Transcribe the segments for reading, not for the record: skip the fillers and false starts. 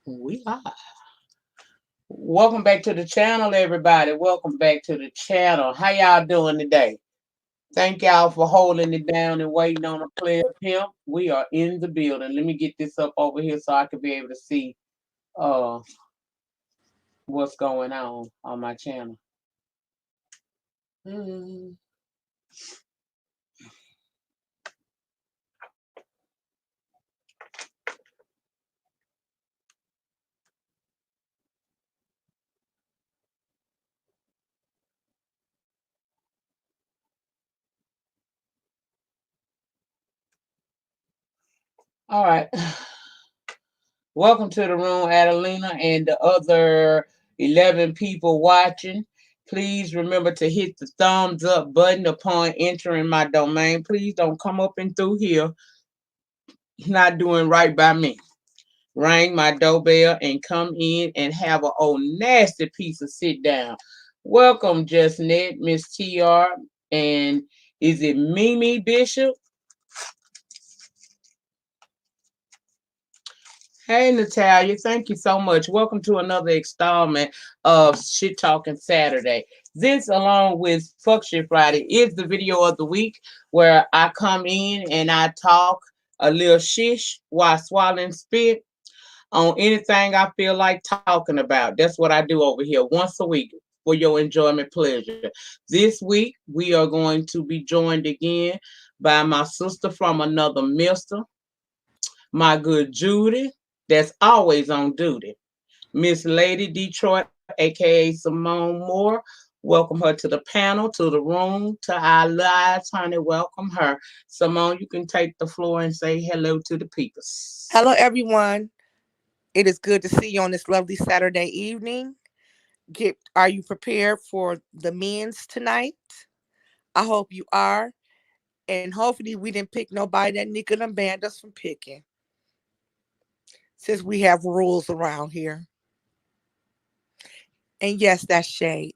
We are. Welcome back to the channel, everybody. Welcome back to the channel. How y'all doing today? Thank y'all for holding it down and waiting on a player pimp. We are in the building. Let me get this up over here so I can be able to see uh what's going on my channel. Mm. All right. Welcome to the room, Adelina, and the other 11 people watching. Please remember to hit the thumbs up button upon entering my domain. Please don't come up and through here not doing right by me. Ring my doorbell and come in and have a old nasty piece of sit down. Welcome, Just Net, Miss TR, and is it Mimi Bishop? Hey, Natalia, thank you so much. Welcome to another installment of Shit Talking Saturday. This, along with Fuck Shit Friday, is the video of the week where I come in and I talk a little shish while swallowing spit on anything I feel like talking about. That's what I do over here once a week for your enjoyment pleasure. This week, we are going to be joined again by my sister from another mister, my good Judy, that's always on duty. Miss Lady Detroit, aka Simone Moore. Welcome her to the panel, to the room, to our lives, honey. Welcome her. Simone, you can take the floor and say hello to the peoples. Hello, everyone. It is good to see you on this lovely Saturday evening. Are you prepared for the men's tonight? I hope you are. And hopefully we didn't pick nobody that Nyca done banned us from picking. Since we have rules around here. And yes, that's shade.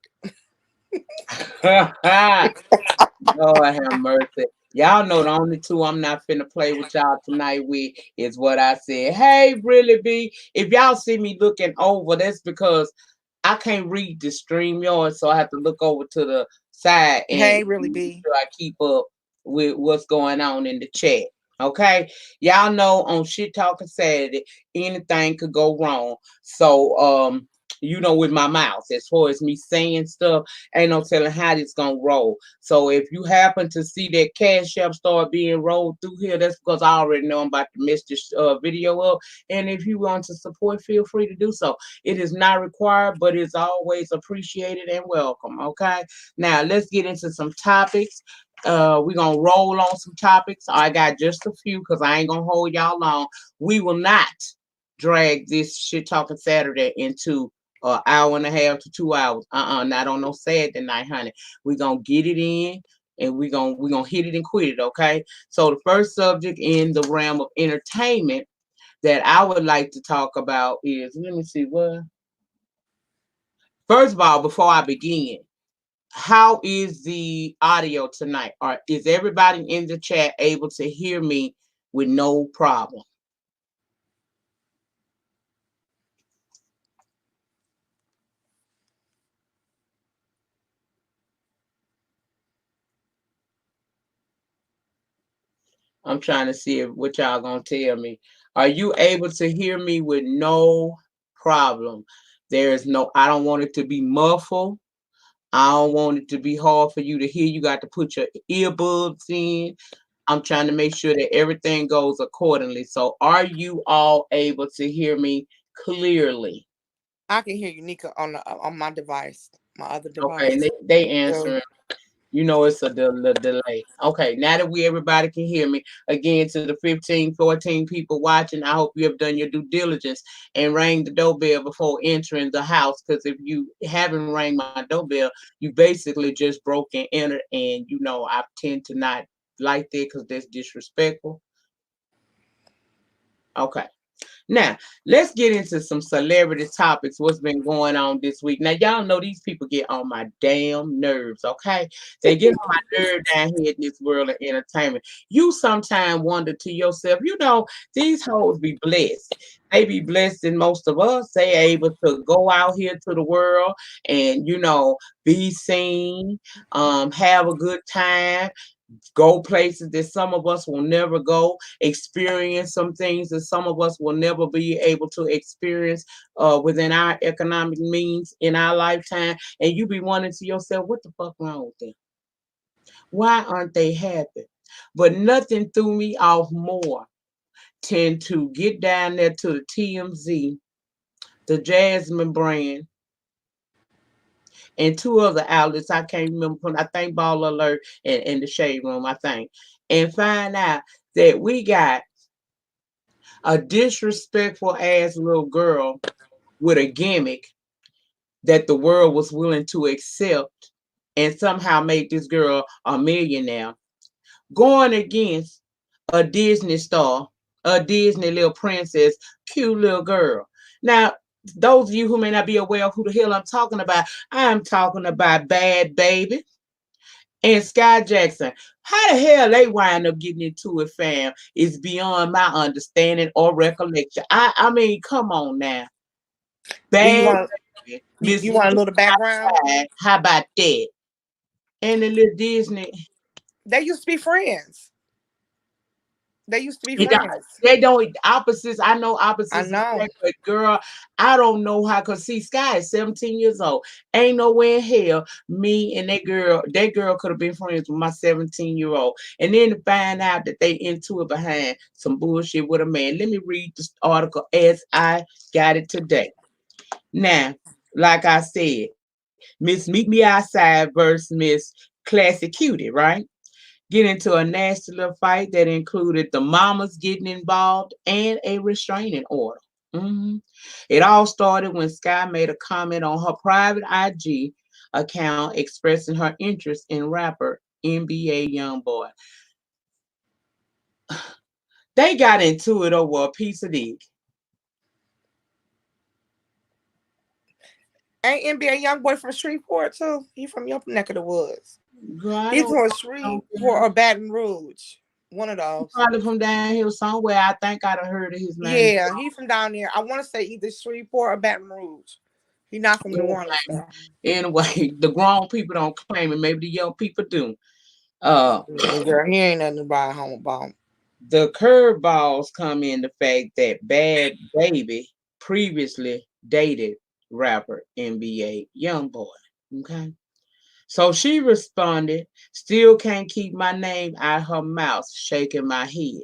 Lord have mercy. Y'all know the only two I'm not finna play with y'all tonight with is what I said. Hey, really be. If y'all see me looking over, that's because I can't read the stream yard, so I have to look over to the side and Hey, really make be. sure I keep up with what's going on in the chat. Okay, y'all know on Shit Talking Saturday, anything could go wrong. So, with my mouth, as far as me saying stuff, ain't no telling how it's gonna roll. So if you happen to see that cash app start being rolled through here, that's because I already know I'm about to mess this video up. And if you want to support, feel free to do so. It is not required, but it's always appreciated and welcome. Okay. Now let's get into some topics. We're gonna roll on some topics. I got just a few because I ain't gonna hold y'all long. We will not drag this Shit Talking Saturday into an hour and a half to 2 hours. Not on no Saturday night, honey. We're gonna get it in and we're gonna hit it and quit it, okay? So the first subject in the realm of entertainment that I would like to talk about is, let me see what. First of all, before I begin, how is the audio tonight? Or is everybody in the chat able to hear me with no problem? I'm trying to see if what y'all gonna tell me. Are you able to hear me with no problem? There is no, I don't want it to be muffled. I don't want it to be hard for you to hear. You got to put your earbuds in. I'm trying to make sure that everything goes accordingly. So are you all able to hear me clearly? I can hear you, Nyca, on my device, my other Okay, and device. they So answering. It's a delay. Okay, now that everybody can hear me, again, to the 15, 14 people watching, I hope you have done your due diligence and rang the doorbell before entering the house. Because if you haven't rang my doorbell, you basically just broke and entered. And, I tend to not like that because that's disrespectful. Okay. Now, let's get into some celebrity topics. What's been going on this week? Now, y'all know these people get on my damn nerves, okay? They get on my nerve down here in this world of entertainment. You sometimes wonder to yourself, these hoes be blessed. They be blessed than most of us. They able to go out here to the world and, be seen, have a good time, go places that some of us will never go, experience some things that some of us will never be able to experience within our economic means in our lifetime. And you be wondering to yourself, what the fuck wrong with them? Why aren't they happy? But nothing threw me off more than to get down there to the TMZ, the Jasmine brand, and two other outlets. I can't remember. I think Ball Alert and the Shade Room, I think. And find out that we got a disrespectful ass little girl with a gimmick that the world was willing to accept and somehow make this girl a millionaire, going against a Disney star, a Disney little princess, cute little girl. Now, those of you who may not be aware of who the hell I'm talking about, I'm talking about Bad Baby and Sky Jackson. How the hell they wind up getting into it, fam, is beyond my understanding or recollection. I mean, come on now. Do you Bad want Baby, you, Miss you want a little background? Outside, how about that? And the little Disney. They used to be friends. They used to be It don't- friends. They don't opposites. I know I opposites know. attract, but girl, I don't know how. Cause see, Sky is 17 years old. Ain't nowhere in hell me and that girl could have been friends with my 17-year-old. And then to find out that they into it behind some bullshit with a man. Let me read this article as I got it today. Now, like I said, Miss Meet Me Outside versus Miss Classic Cutie, right? Get into a nasty little fight that included the mamas getting involved and a restraining order. Mhm. It all started when Sky made a comment on her private IG account expressing her interest in rapper NBA YoungBoy. They got into it over a piece of dick. Ain't NBA young boy from Shreveport too? He from your neck of the woods. Girl, I He's don't from know. Shreveport or Baton Rouge. One of those. Probably from down here somewhere. I think I'd have heard of his name. Yeah, he from down there. I want to say either Shreveport or Baton Rouge. He not from New Orleans Anyway, though. anyway, the grown people don't claim it. Maybe the young people do. Uh, Girl, he ain't nothing to buy home about. the curveballs come in the fact that Bad Baby previously dated rapper NBA Youngboy. Okay. So she responded, still can't keep my name out her mouth, shaking my head.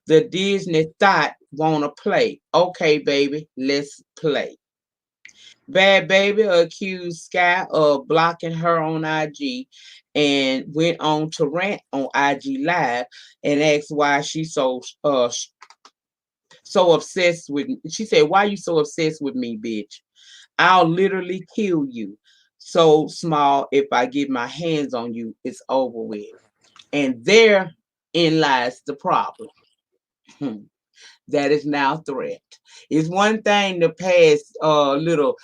The Disney thought wanna play. Okay, baby, let's play. Bad Baby accused Sky of blocking her on IG and went on to rant on IG Live and asked why she's so obsessed with me. She said, "Why you so obsessed with me, bitch? I'll literally kill you. So small, if I get my hands on you, it's over with." And therein lies the problem. That is now a threat. It's one thing to pass little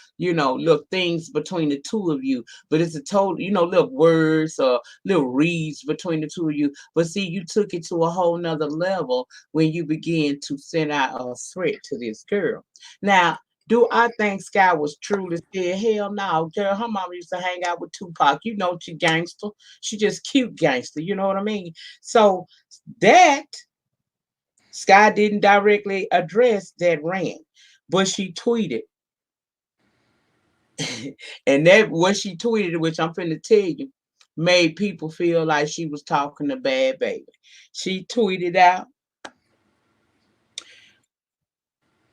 things between the two of you, but it's a total, little words or little reads between the two of you. But see, you took it to a whole nother level when you began to send out a threat to this girl. Now, do I think Sky was truly scared? Hell no, girl. Her mama used to hang out with Tupac. You know she gangster. She just cute gangster. You know what I mean? So that Sky didn't directly address that rant, but she tweeted, and that what she tweeted, which I'm finna tell you, made people feel like she was talking to Bad Baby. She tweeted out,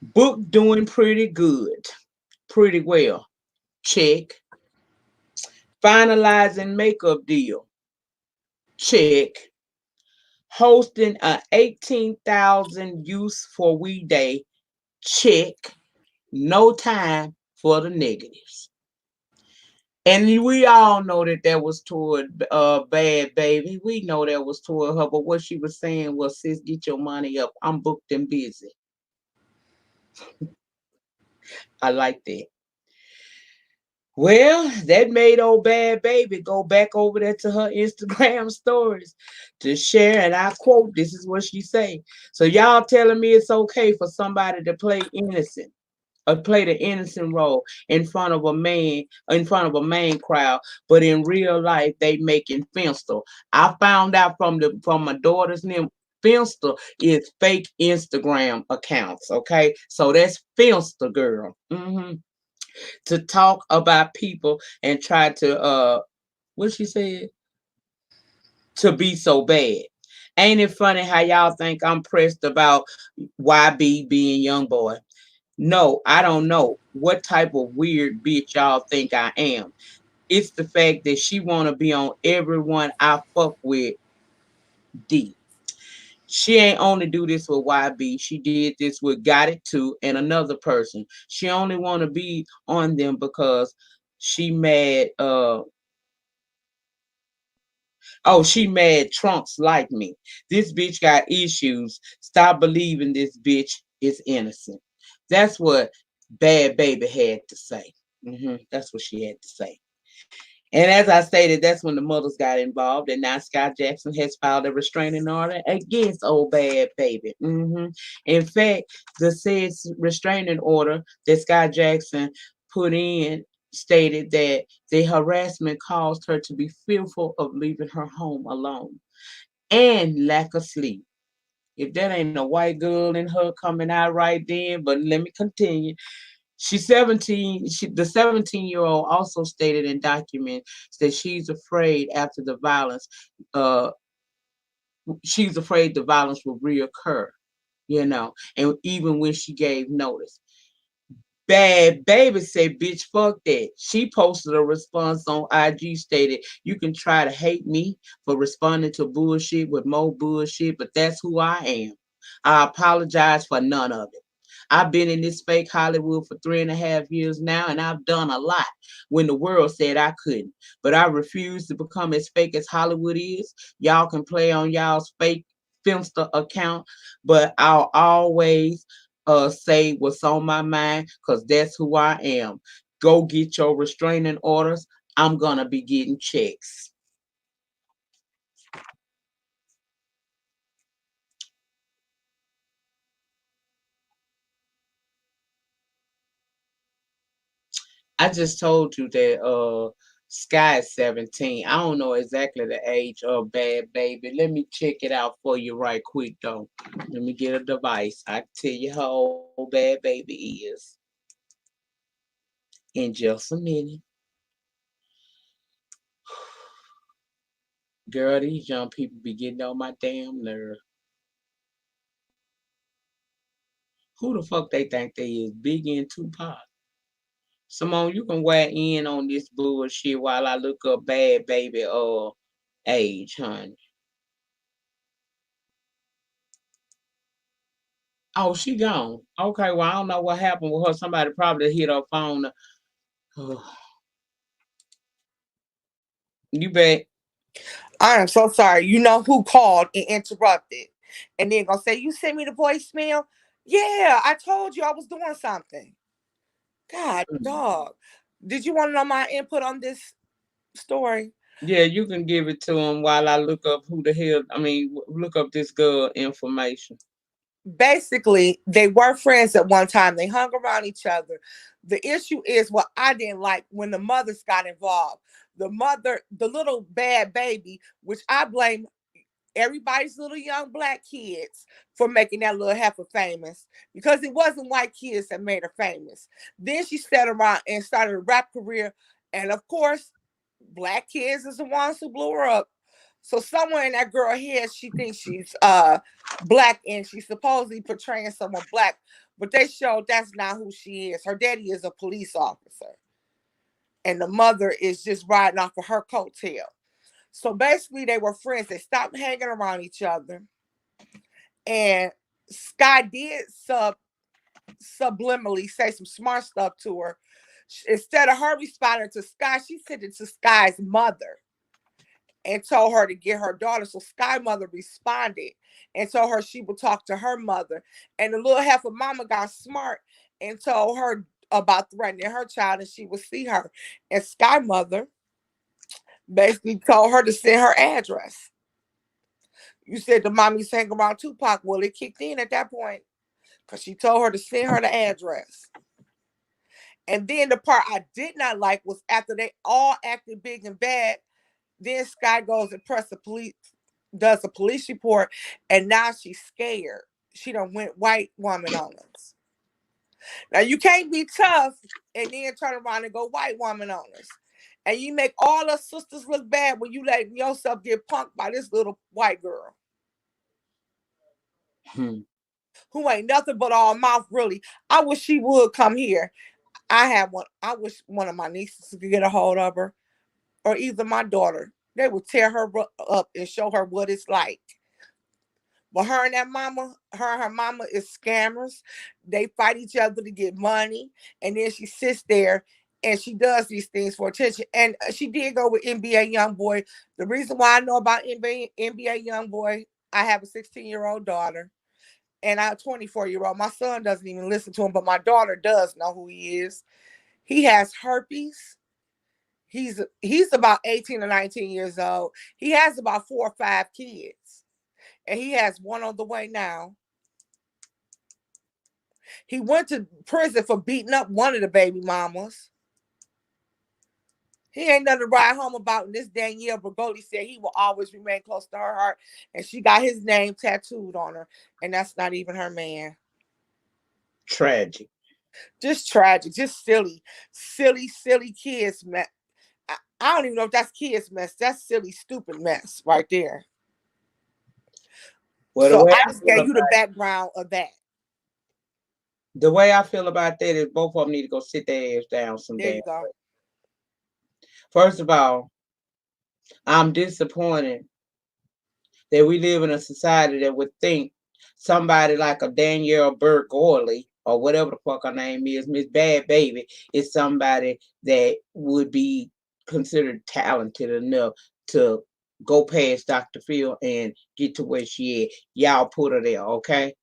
"Book doing pretty good, pretty well. Check. Finalizing makeup deal. Check. Hosting a 18,000 use for we day. Check. No time for the negatives." And we all know that that was toward Bad Baby. We know that was toward her. But what she was saying was, sis, get your money up. I'm booked and busy. I like that. Well, that made old bad baby go back over there to her Instagram stories to share, and I quote, this is what she say. So y'all telling me it's okay for somebody to play innocent or play the innocent role in front of a man, in front of a main crowd, but in real life they making finster. I found out from my daughter's name. Finster is fake Instagram accounts. Okay, so that's Finster girl. To talk about people and try to what she said, to be so bad. Ain't it funny how y'all think I'm pressed about YB being young boy? No, I don't know what type of weird bitch y'all think I am. It's the fact that she wanna be on everyone I fuck with D. She ain't only do this with YB. She did this with Got It Too and another person. She only wanna be on them because she mad she mad Trunks like me. This bitch got issues. Stop believing this bitch is innocent. That's what Bad Baby had to say. That's what she had to say. And as I stated, that's when the mothers got involved, and now Scott Jackson has filed a restraining order against old Bad Baby. In fact, the said restraining order that Scott Jackson put in stated that the harassment caused her to be fearful of leaving her home alone and lack of sleep. If that ain't a white girl in her coming out right then, but let me continue. She's 17. The 17-year-old also stated in documents that she's afraid after the violence, uh, she's afraid the violence will reoccur, and even when she gave notice. Bad Baby said, bitch, fuck that. She posted a response on IG stated, you can try to hate me for responding to bullshit with more bullshit, but that's who I am. I apologize for none of it. I've been in this fake Hollywood for 3.5 years now, and I've done a lot when the world said I couldn't. But I refuse to become as fake as Hollywood is. Y'all can play on y'all's fake Filmster account, but I'll always say what's on my mind because that's who I am. Go get your restraining orders. I'm gonna be getting checks. I just told you that Sky is 17. I don't know exactly the age of Bad Baby. Let me check it out for you right quick though. Let me get a device. I can tell you how old Bad Baby is in just a minute. Girl, these young people be getting on my damn nerve. Who the fuck they think they is? Biggie and Tupac. Simone, you can weigh in on this bullshit while I look up Bad Baby age, honey. Oh, she gone. Okay, well, I don't know what happened with her. Somebody probably hit her phone. You bet. I am so sorry. You know who called and interrupted, and then gonna say you sent me the voicemail. Yeah, I told you I was doing something. God, dog. Did you want to know my input on this story? Yeah, you can give it to him while I look up who the hell. I mean, look up this girl information. Basically, they were friends at one time. They hung around each other. The issue is what I didn't like when the mothers got involved. The mother, the little bad baby, which I blame everybody's little young black kids for making that little heifer famous because it wasn't white kids that made her famous. Then she sat around and started a rap career. And of course, black kids is the ones who blew her up. So somewhere in that girl head, she thinks she's black and she's supposedly portraying someone black, but they showed that's not who she is. Her daddy is a police officer, and the mother is just riding off of her coattail. So basically, they were friends. They stopped hanging around each other, and Sky did subliminally say some smart stuff to her. Instead of her responding to Sky, she sent it to Sky's mother. and told her to get her daughter. So Sky mother responded and told her she would talk to her mother. And the little heifer mama got smart and told her about threatening her child and she would see her. And Sky mother basically told her to send her address. You said the mommy's hang around Tupac. Well, it kicked in at that point because she told her to send her the address. And then the part I did not like was after they all acted big and bad, then Sky goes and press the police, does a police report, and now she's scared. She done went white woman on us. Now you can't be tough and then turn around and go white woman on us. And you make all us sisters look bad when you let yourself get punked by this little white girl Hmm. who ain't nothing but all mouth really. I wish she would come here. I have one. I wish one of my nieces could get a hold of her, or either my daughter. They would tear her up and show her what it's like. But her and that mama, her and her mama is scammers. They fight each other to get money, and then she sits there and she does these things for attention. And she did go with NBA YoungBoy. The reason why I know about NBA YoungBoy, I have a 16-year-old daughter and I 24-year-old. My son doesn't even listen to him, but my daughter does know who he is. He has herpes. He's about 18 or 19 years old. He has about 4 or 5 kids. And he has one on the way now. He went to prison for beating up one of the baby mamas. He ain't nothing to write home about. And this Danielle Bergoli said he will always remain close to her heart. And she got his name tattooed on her. And that's not even her man. Tragic. Just tragic. Just silly. Silly, silly kids mess. I don't even know if that's kids mess. That's silly, stupid mess right there. Well, So I just gave you the background of that. the way I feel about that is both of them need to go sit their ass down some There damn you go. way. First of all, I'm disappointed that we live in a society that would think somebody like a Danielle Burke-Orley or whatever the fuck her name is, Miss Bad Baby, is somebody that would be considered talented enough to go past Dr. Phil and get to where she is. Y'all put her there, okay?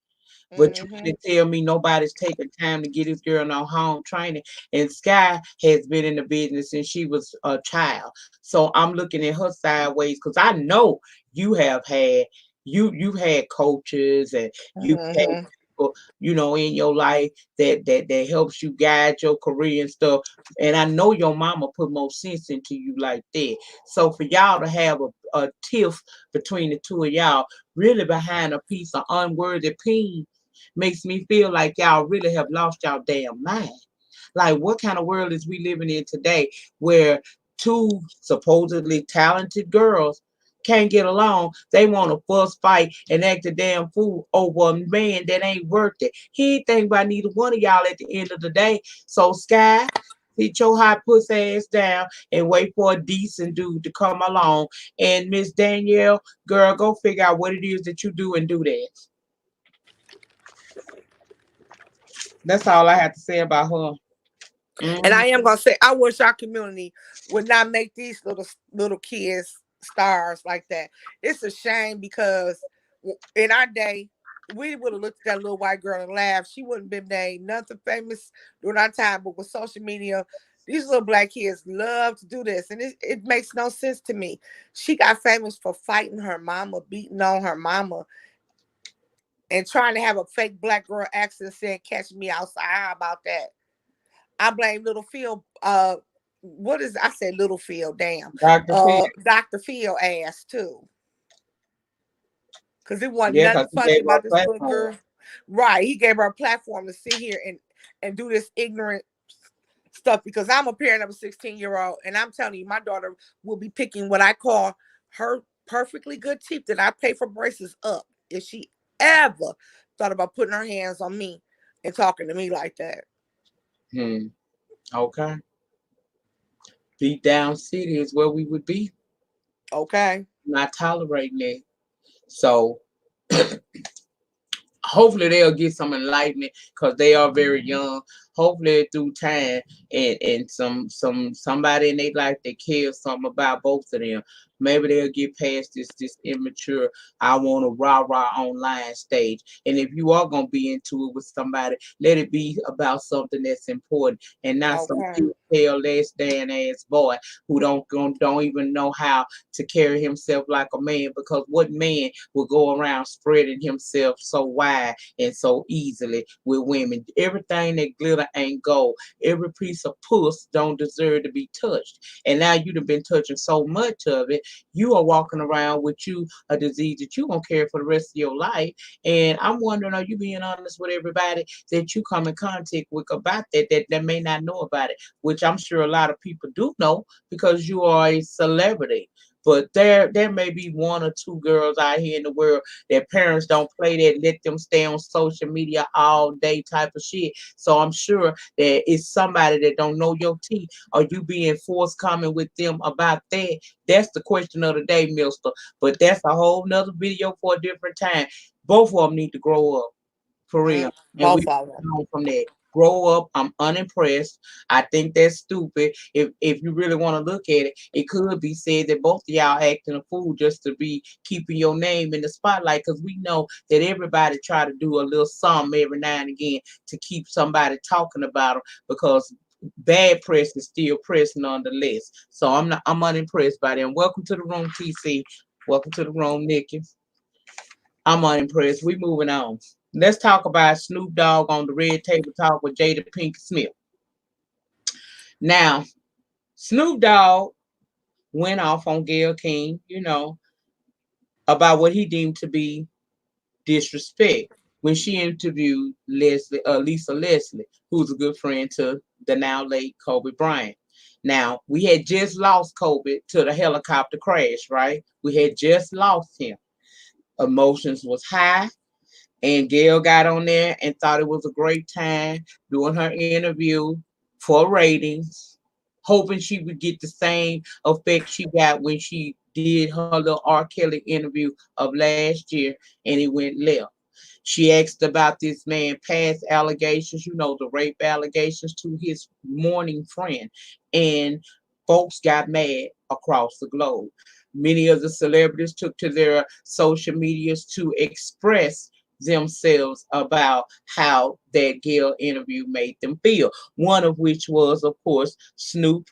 But you Mm-hmm. mean to tell me nobody's taking time to get this girl no home training? And Sky has been in the business since she was a child. So I'm looking at her sideways because I know you have had you've had coaches and you've had Mm-hmm. people, in your life that helps you guide your career and stuff. And I know your mama put more sense into you like that. So for y'all to have a tiff between the two of y'all, really behind a piece of unworthy peen, makes me feel like y'all really have lost y'all damn mind. Like, what kind of world is we living in today where two supposedly talented girls can't get along? They want to fuss, fight, and act a damn fool over a man that ain't worth it. He ain't think about neither one of y'all at the end of the day. So, Sky, sit your hot pussy ass down and wait for a decent dude to come along. And Miss Danielle, girl, go figure out what it is that you do and do that. That's all I have to say about her. And Hmm. I am gonna say, I wish our community would not make these little kids stars like that. It's a shame because in our day, we would have looked at that little white girl and laughed. She wouldn't been named nothing famous during our time, but with social media, these little black kids love to do this, and it makes no sense to me. She got famous for fighting her mama, beating on her mama, and trying to have a fake black girl accent saying "Catch me outside." How about that? I blame Little Phil. What is I said Little Phil? Damn. Dr. Phil. Dr. Phil ass too, because it wasn't Yeah, nothing because he funny gave her a about this little platform. girl. Right? He gave her a platform to sit here and do this ignorant stuff. Because I'm a parent of a 16-year-old, and I'm telling you, my daughter will be picking what I call her perfectly good teeth that I pay for braces up if she ever thought about putting her hands on me and talking to me like that. Hmm. Okay. Beat down city is where we would be. Okay. Not tolerating that. So hopefully they'll get some enlightenment because they are very young. Hopefully through time and somebody in their life that cares something about both of them. Maybe they'll get past this immature, I want to rah rah online stage. And if you are gonna be into it with somebody, let it be about something that's important and not some Okay. tail less than ass boy who don't even know how to carry himself like a man. Because what man will go around spreading himself so wide and so easily with women? Everything that glitter ain't gold. Every piece of puss don't deserve to be touched. And now you've been touching so much of it, you are walking around with you a disease that you gonna carry for the rest of your life. And I'm wondering, are you being honest with everybody that you come in contact with about that may not know about it? Which I'm sure a lot of people do know because you are a celebrity. But there may be one or two girls out here in the world their parents don't play that, let them stay on social media all day type of shit. So I'm sure that it's somebody that don't know your teeth. Are you being forthcoming with them about that? That's the question of the day, Mister. But that's a whole nother video for a different time. Both of them need to grow up for real. And we Both of them. on from that. Grow up. I'm unimpressed. I think that's stupid. If you really want to look at it, it could be said that both of y'all acting a fool just to be keeping your name in the spotlight. Because we know that everybody try to do a little something every now and again to keep somebody talking about them. Because bad press is still press nonetheless. So I'm unimpressed by them. Welcome to the room, TC. Welcome to the room, Nikki. I'm unimpressed. We moving on. Let's talk about Snoop Dogg on the Red Table Talk with Jada Pinkett Smith. Now, Snoop Dogg went off on Gayle King, about what he deemed to be disrespect when she interviewed Lisa Leslie, who's a good friend to the now late Kobe Bryant. Now, we had just lost Kobe to the helicopter crash, right? We had just lost him. Emotions was high. And Gail got on there and thought it was a great time doing her interview for ratings, hoping she would get the same effect she got when she did her little R. Kelly interview of last year, and it went left. She asked about this man past allegations, the rape allegations to his mourning friend, and folks got mad across the globe. Many of the celebrities took to their social medias to express themselves about how that Gail interview made them feel. One of which was, of course, Snoop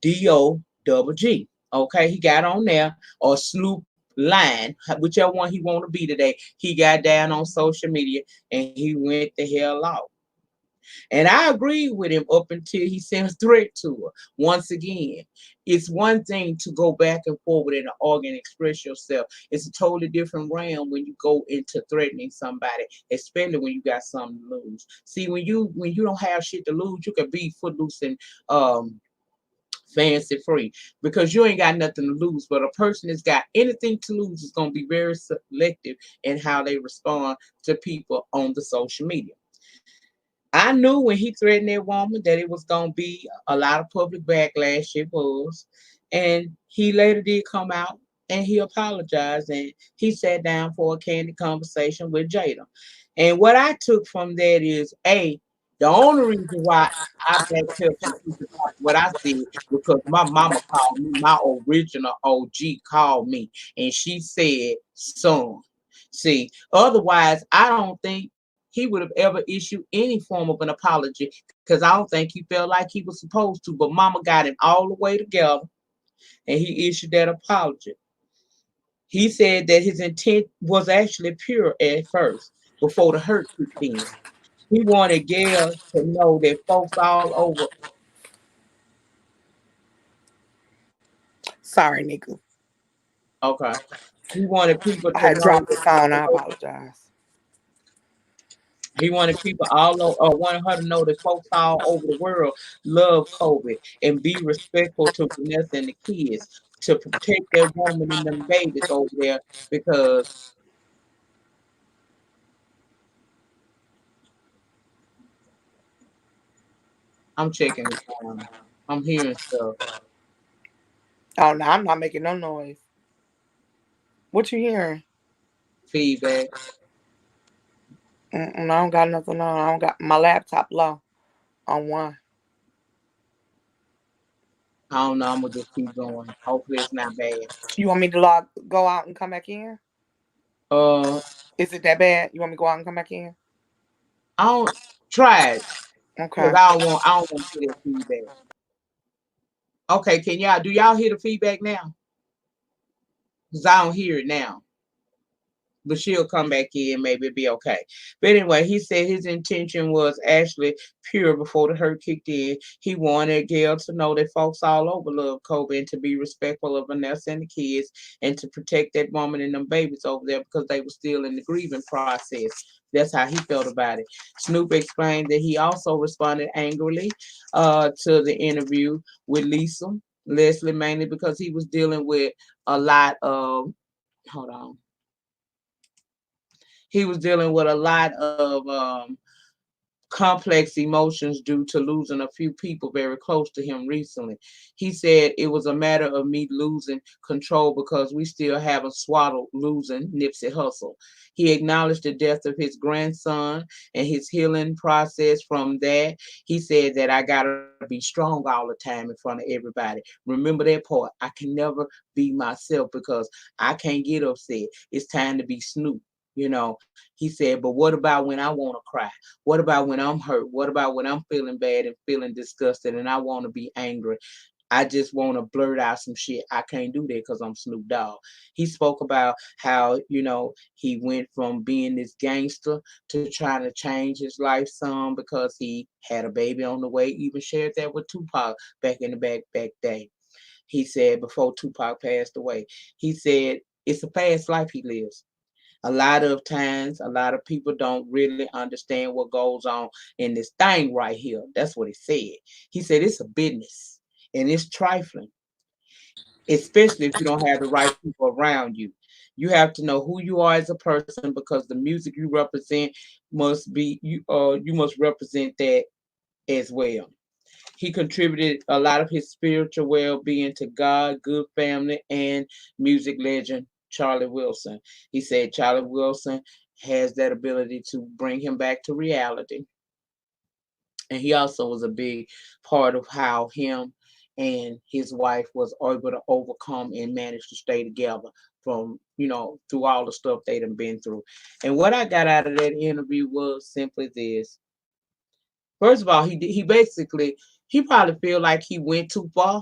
D-O double G. Okay, he got on there, or Snoop Line, whichever one he want to be today. He got down on social media and he went the hell out. And I agree with him up until he sent a threat to her. Once again, it's one thing to go back and forward and argue and express yourself. It's a totally different realm when you go into threatening somebody, especially when you got something to lose. See, when you don't have shit to lose, you can be footloose and fancy free because you ain't got nothing to lose. But a person that's got anything to lose is going to be very selective in how they respond to people on the social media. I knew when he threatened that woman that it was going to be a lot of public backlash. It was. And he later did come out and he apologized and he sat down for a candid conversation with Jada. And what I took from that is, A, the only reason why I backpedaled completely off what I said because my mama called me, my original OG called me, and she said, son. See, otherwise, I don't think he would have ever issued any form of an apology because I don't think he felt like he was supposed to. But mama got him all the way together and he issued that apology. He said that his intent was actually pure at first before the hurt kicked in. He wanted Gail to know that folks all over. Sorry, Niku. Okay. He wanted people I to had know. dropped the phone. I apologize. He wanted people wanted her to know that folks all over the world love COVID and be respectful to Vanessa and the kids to protect that woman and them babies over there because I'm checking the time. I'm hearing stuff, Oh no, I'm not making no noise. What you hearing? feedback. I don't got nothing on. I don't got my laptop low on one. I don't know. I'm gonna just keep going. Hopefully it's not bad. You want me to go out and come back in? Uh, Is it that bad? You want me to go out and come back in? I don't try it because Okay. I don't want to hear that feedback. Okay, can y'all do y'all hear the feedback now? Because I don't hear it now. But she'll come back in, maybe it'll be okay. But anyway, he said his intention was actually pure before the hurt kicked in. He wanted Gail to know that folks all over love Kobe and to be respectful of Vanessa and the kids and to protect that woman and them babies over there because they were still in the grieving process. That's how he felt about it. Snoop explained that he also responded angrily to the interview with Leslie, mainly because he was dealing with a lot of, hold on, he was dealing with a lot of complex emotions due to losing a few people very close to him recently. He said it was a matter of me losing control because we still haven't swallowed losing Nipsey Hussle. He acknowledged the death of his grandson and his healing process from that. He said that I got to be strong all the time in front of everybody. Remember that part. I can never be myself because I can't get upset. It's time to be Snoop. He said, but what about when I want to cry? What about when I'm hurt? What about when I'm feeling bad and feeling disgusted and I want to be angry? I just want to blurt out some shit. I can't do that because I'm Snoop Dogg. He spoke about how, he went from being this gangster to trying to change his life some because he had a baby on the way, even shared that with Tupac back in the back day. He said before Tupac passed away, he said it's a fast life he lives. A lot of times, a lot of people don't really understand what goes on in this thing right here. That's what he said. He said it's a business and it's trifling, especially if you don't have the right people around you. You have to know who you are as a person because the music you represent must be you must represent that as well. He contributed a lot of his spiritual well-being to God, good family, and music legend Charlie Wilson. He said Charlie Wilson has that ability to bring him back to reality. And he also was a big part of how him and his wife was able to overcome and manage to stay together from, through all the stuff they done been through. And what I got out of that interview was simply this. First of all, he basically he probably feel like he went too far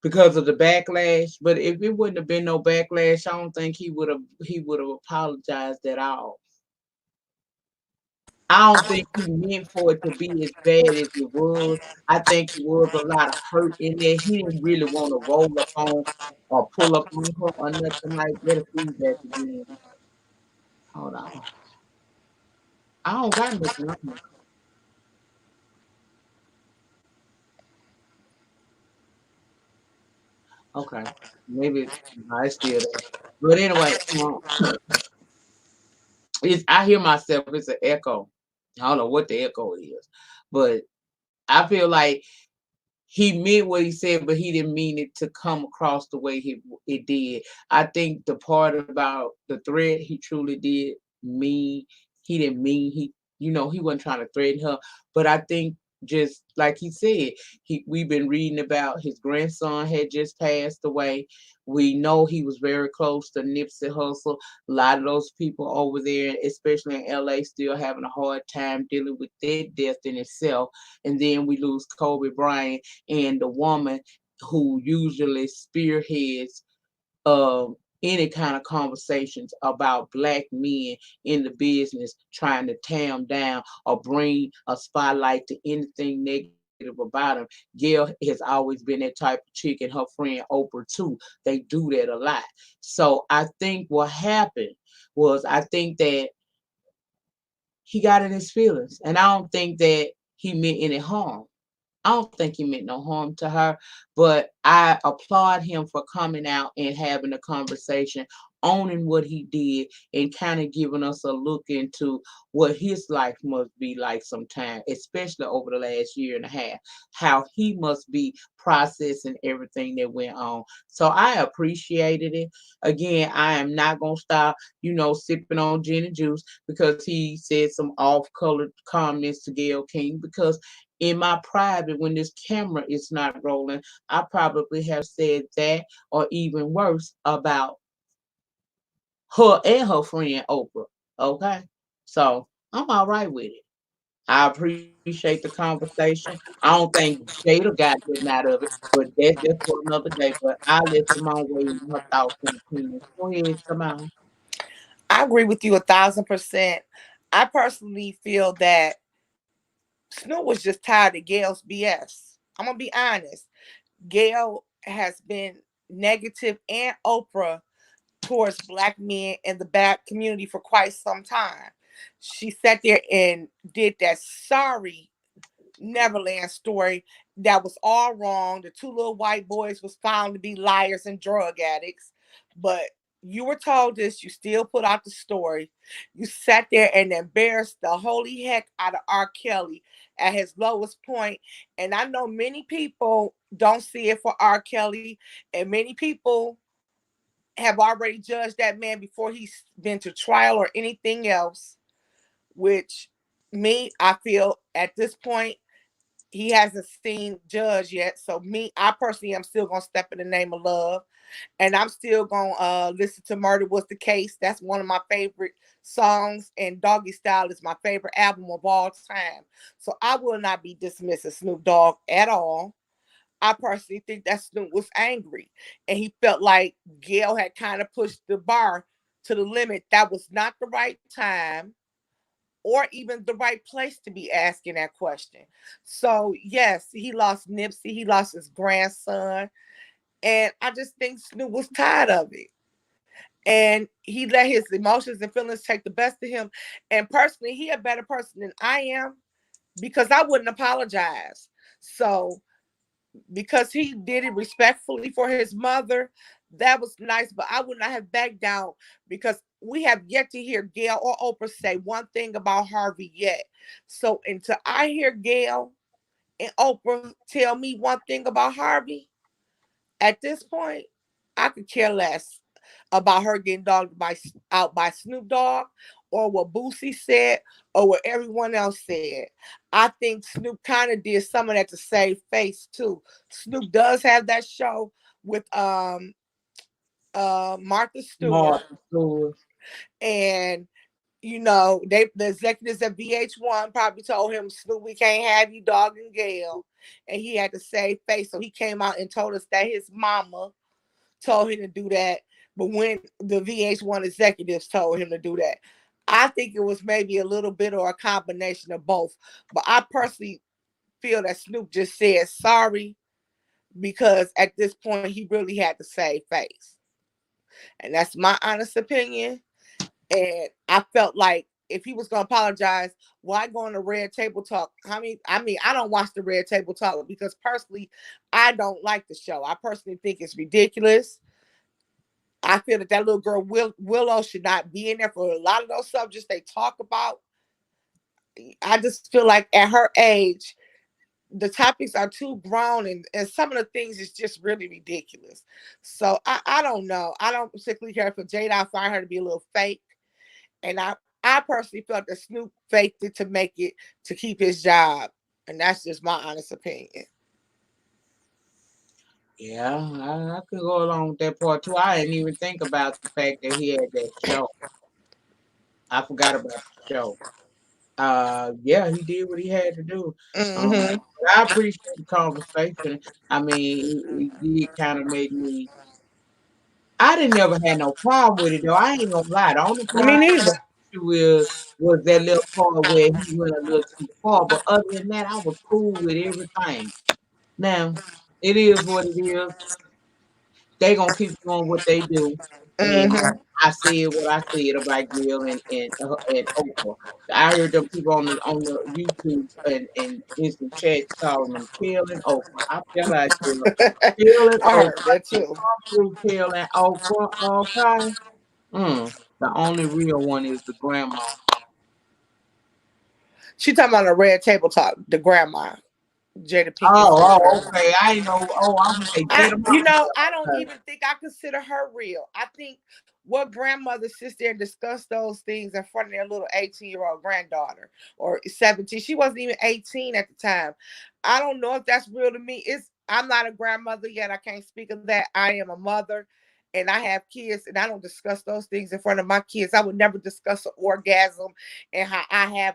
because of the backlash. But if it wouldn't have been no backlash, I don't think he would have apologized at all. I don't think he meant for it to be as bad as it was. I think it was a lot of hurt in there. He didn't really want to roll up on or pull up on her or nothing like that. Feedback again. Hold on. I don't got nothing on me. Okay. Maybe no, it's still there. But anyway, I hear myself. It's an echo. I don't know what the echo is, but I feel like he meant what he said, but he didn't mean it to come across the way it did. I think the part about the threat he truly did mean he didn't mean he wasn't trying to threaten her, but I think just like he said, we've been reading about his grandson had just passed away. We know he was very close to Nipsey Hussle. A lot of those people over there, especially in LA, still having a hard time dealing with their death in itself. And then we lose Kobe Bryant and the woman who usually spearheads any kind of conversations about black men in the business trying to tear them down or bring a spotlight to anything negative about them. Gail has always been that type of chick, and her friend Oprah too. They do that a lot. So I think what happened was I think that he got in his feelings, and I don't think that he meant any harm. I don't think he meant no harm to her, but I applaud him for coming out and having a conversation, owning what he did, and kind of giving us a look into what his life must be like sometime, especially over the last year and a half, how he must be processing everything that went on. So I appreciated it. Again, I am not going to stop, sipping on gin and juice because he said some off-colored comments to Gail King because in my private when this camera is not rolling, I probably have said that or even worse about her and her friend Oprah. Okay. So I'm all right with it. I appreciate the conversation. I don't think Jada got nothing out of it, but that's for another day. But I'll let Simone weigh in her thoughts and opinions. Go ahead, Simone. I agree with you 1,000%. I personally feel that Snoop was just tired of Gail's BS. I'm gonna be honest. Gail has been negative and Oprah towards black men in the black community for quite some time. She sat there and did that sorry Neverland story that was all wrong. The two little white boys was found to be liars and drug addicts. But you were told this, you still put out the story. You sat there and embarrassed the holy heck out of R. Kelly at his lowest point. And I know many people don't see it for R. Kelly, and many people have already judged that man before he's been to trial or anything else, which me, I feel at this point, he hasn't seen Judge yet. So me, I personally am still gonna step in the name of love. And I'm still gonna listen to Murder Was the Case. That's one of my favorite songs. And Doggy Style is my favorite album of all time. So I will not be dismissing Snoop Dogg at all. I personally think that Snoop was angry and he felt like Gail had kind of pushed the bar to the limit. That was not the right time or even the right place to be asking that question. So, yes, he lost Nipsey, he lost his grandson, and I just think Snoop was tired of it. And he let his emotions and feelings take the best of him. And personally, he a better person than I am because I wouldn't apologize. So because he did it respectfully for his mother, that was nice. But I would not have backed down because we have yet to hear Gail or Oprah say one thing about Harvey yet. So until I hear Gail and Oprah tell me one thing about Harvey, at this point, I could care less about her getting dogged out by Snoop Dogg or what Boosie said or what everyone else said. I think Snoop kind of did some of that to save face too. Snoop does have that show with Martha Stewart, Martha Stewart. and the executives at VH1 probably told him, Snoop, we can't have you dogging Gail, and he had to save face, so he came out and told us that his mama told him to do that, but when the VH1 executives told him to do that. I think it was maybe a little bit or a combination of both. But I personally feel that Snoop just said sorry because at this point he really had to save face. And that's my honest opinion. And I felt like if he was gonna apologize, why go on the Red Table Talk? I mean, I don't watch the Red Table Talk because personally, I don't like the show. I personally think it's ridiculous. I feel that that little girl Willow should not be in there for a lot of those subjects they talk about. I just feel like at her age, the topics are too grown and some of the things is just really ridiculous. So I don't know. I don't particularly care for Jada. I find her to be a little fake. And I personally felt that Snoop faked it to make it to keep his job. And that's just my honest opinion. Yeah, I could go along with that part too. I didn't even think about the fact that he had that show. I forgot about the show. Yeah, he did what he had to do. Hmm. But I appreciate the conversation. I mean, it did kind of make me. I didn't never had no problem with it though. I ain't gonna lie. The only part Me I neither. was that little part where he went a little too far. But other than that, I was cool with everything. Now, it is what it is. They gonna keep doing what they do. And Hmm. I said what I said about Gail and Oprah. I heard them people on the YouTube and instant chats calling them Kill and Oprah. I feel like Kill and I Oprah. heard that Keep too. on through Kill and Oprah. Okay. The only real one is the grandma. She talking about a Red Table Talk, the grandma, Jada Pinkett's daughter. Okay. I ain't know. Oh, I was gonna say Jada Mama. I don't Okay. even think I consider her real. I think What grandmother sits there and discuss those things in front of their little 18-year-old granddaughter or 17? She wasn't even 18 at the time. I don't know if that's real to me. I'm not a grandmother yet. I can't speak of that. I am a mother and I have kids, and I don't discuss those things in front of my kids. I would never discuss an orgasm and how I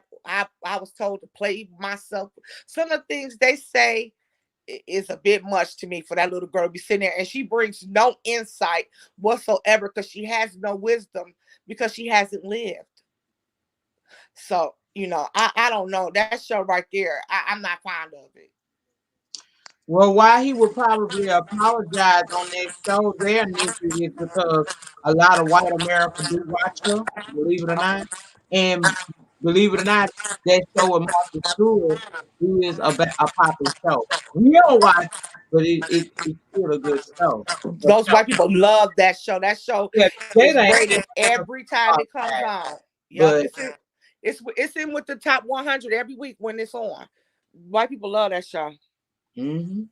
was told to play myself. Some of the things they say is a bit much to me for that little girl to be sitting there, and she brings no insight whatsoever because she has no wisdom because she hasn't lived. So, I don't know. That show right there, I'm not fond of it. Well, why he would probably apologize on that show there, Nikki, is because a lot of white America do watch her, believe it or not. And believe it or not, that show with Martha Stewart is a popular show. We don't watch it, but it's still a good show. But Those white people love that show. That show yeah, is Jada ain't rated every time it comes okay, on. Yep, but it's in with the top 100 every week when it's on. White people love that show. mhm.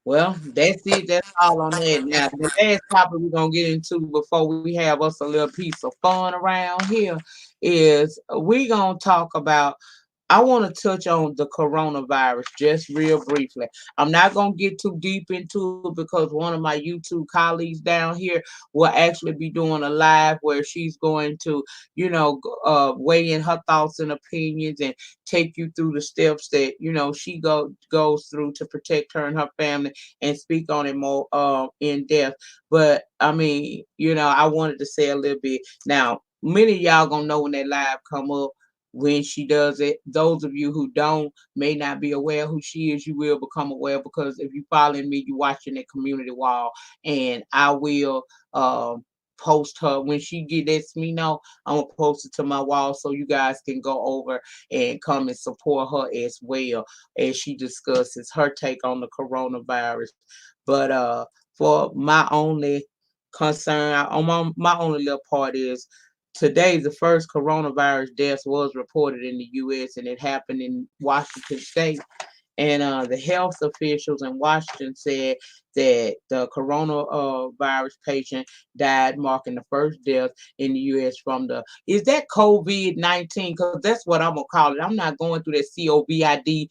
Well, that's it. That's all on that. Now, the last topic we're gonna get into before we have us a little piece of fun around here is we gonna talk about. I want to touch on the coronavirus just real briefly. I'm not gonna get too deep into it because one of my YouTube colleagues down here will actually be doing a live where she's going to, weigh in her thoughts and opinions and take you through the steps that she goes through to protect her and her family and speak on it more in depth. But I mean, I wanted to say a little bit. Now, many of y'all gonna know when that live come up when she does it. Those of you who don't may not be aware who she is. You will become aware because if you following me, you watching that community wall, and I will post her when she get lets me know. I'm gonna post it to my wall so you guys can go over and come and support her as well as she discusses her take on the coronavirus. But for my only concern on my only little part is today the first coronavirus death was reported in the US and it happened in Washington state. And the health officials in Washington said that the coronavirus patient died, marking the first death in the U.S. from the is that COVID-19? Because that's what I'm gonna call it. I'm not going through that COVID/19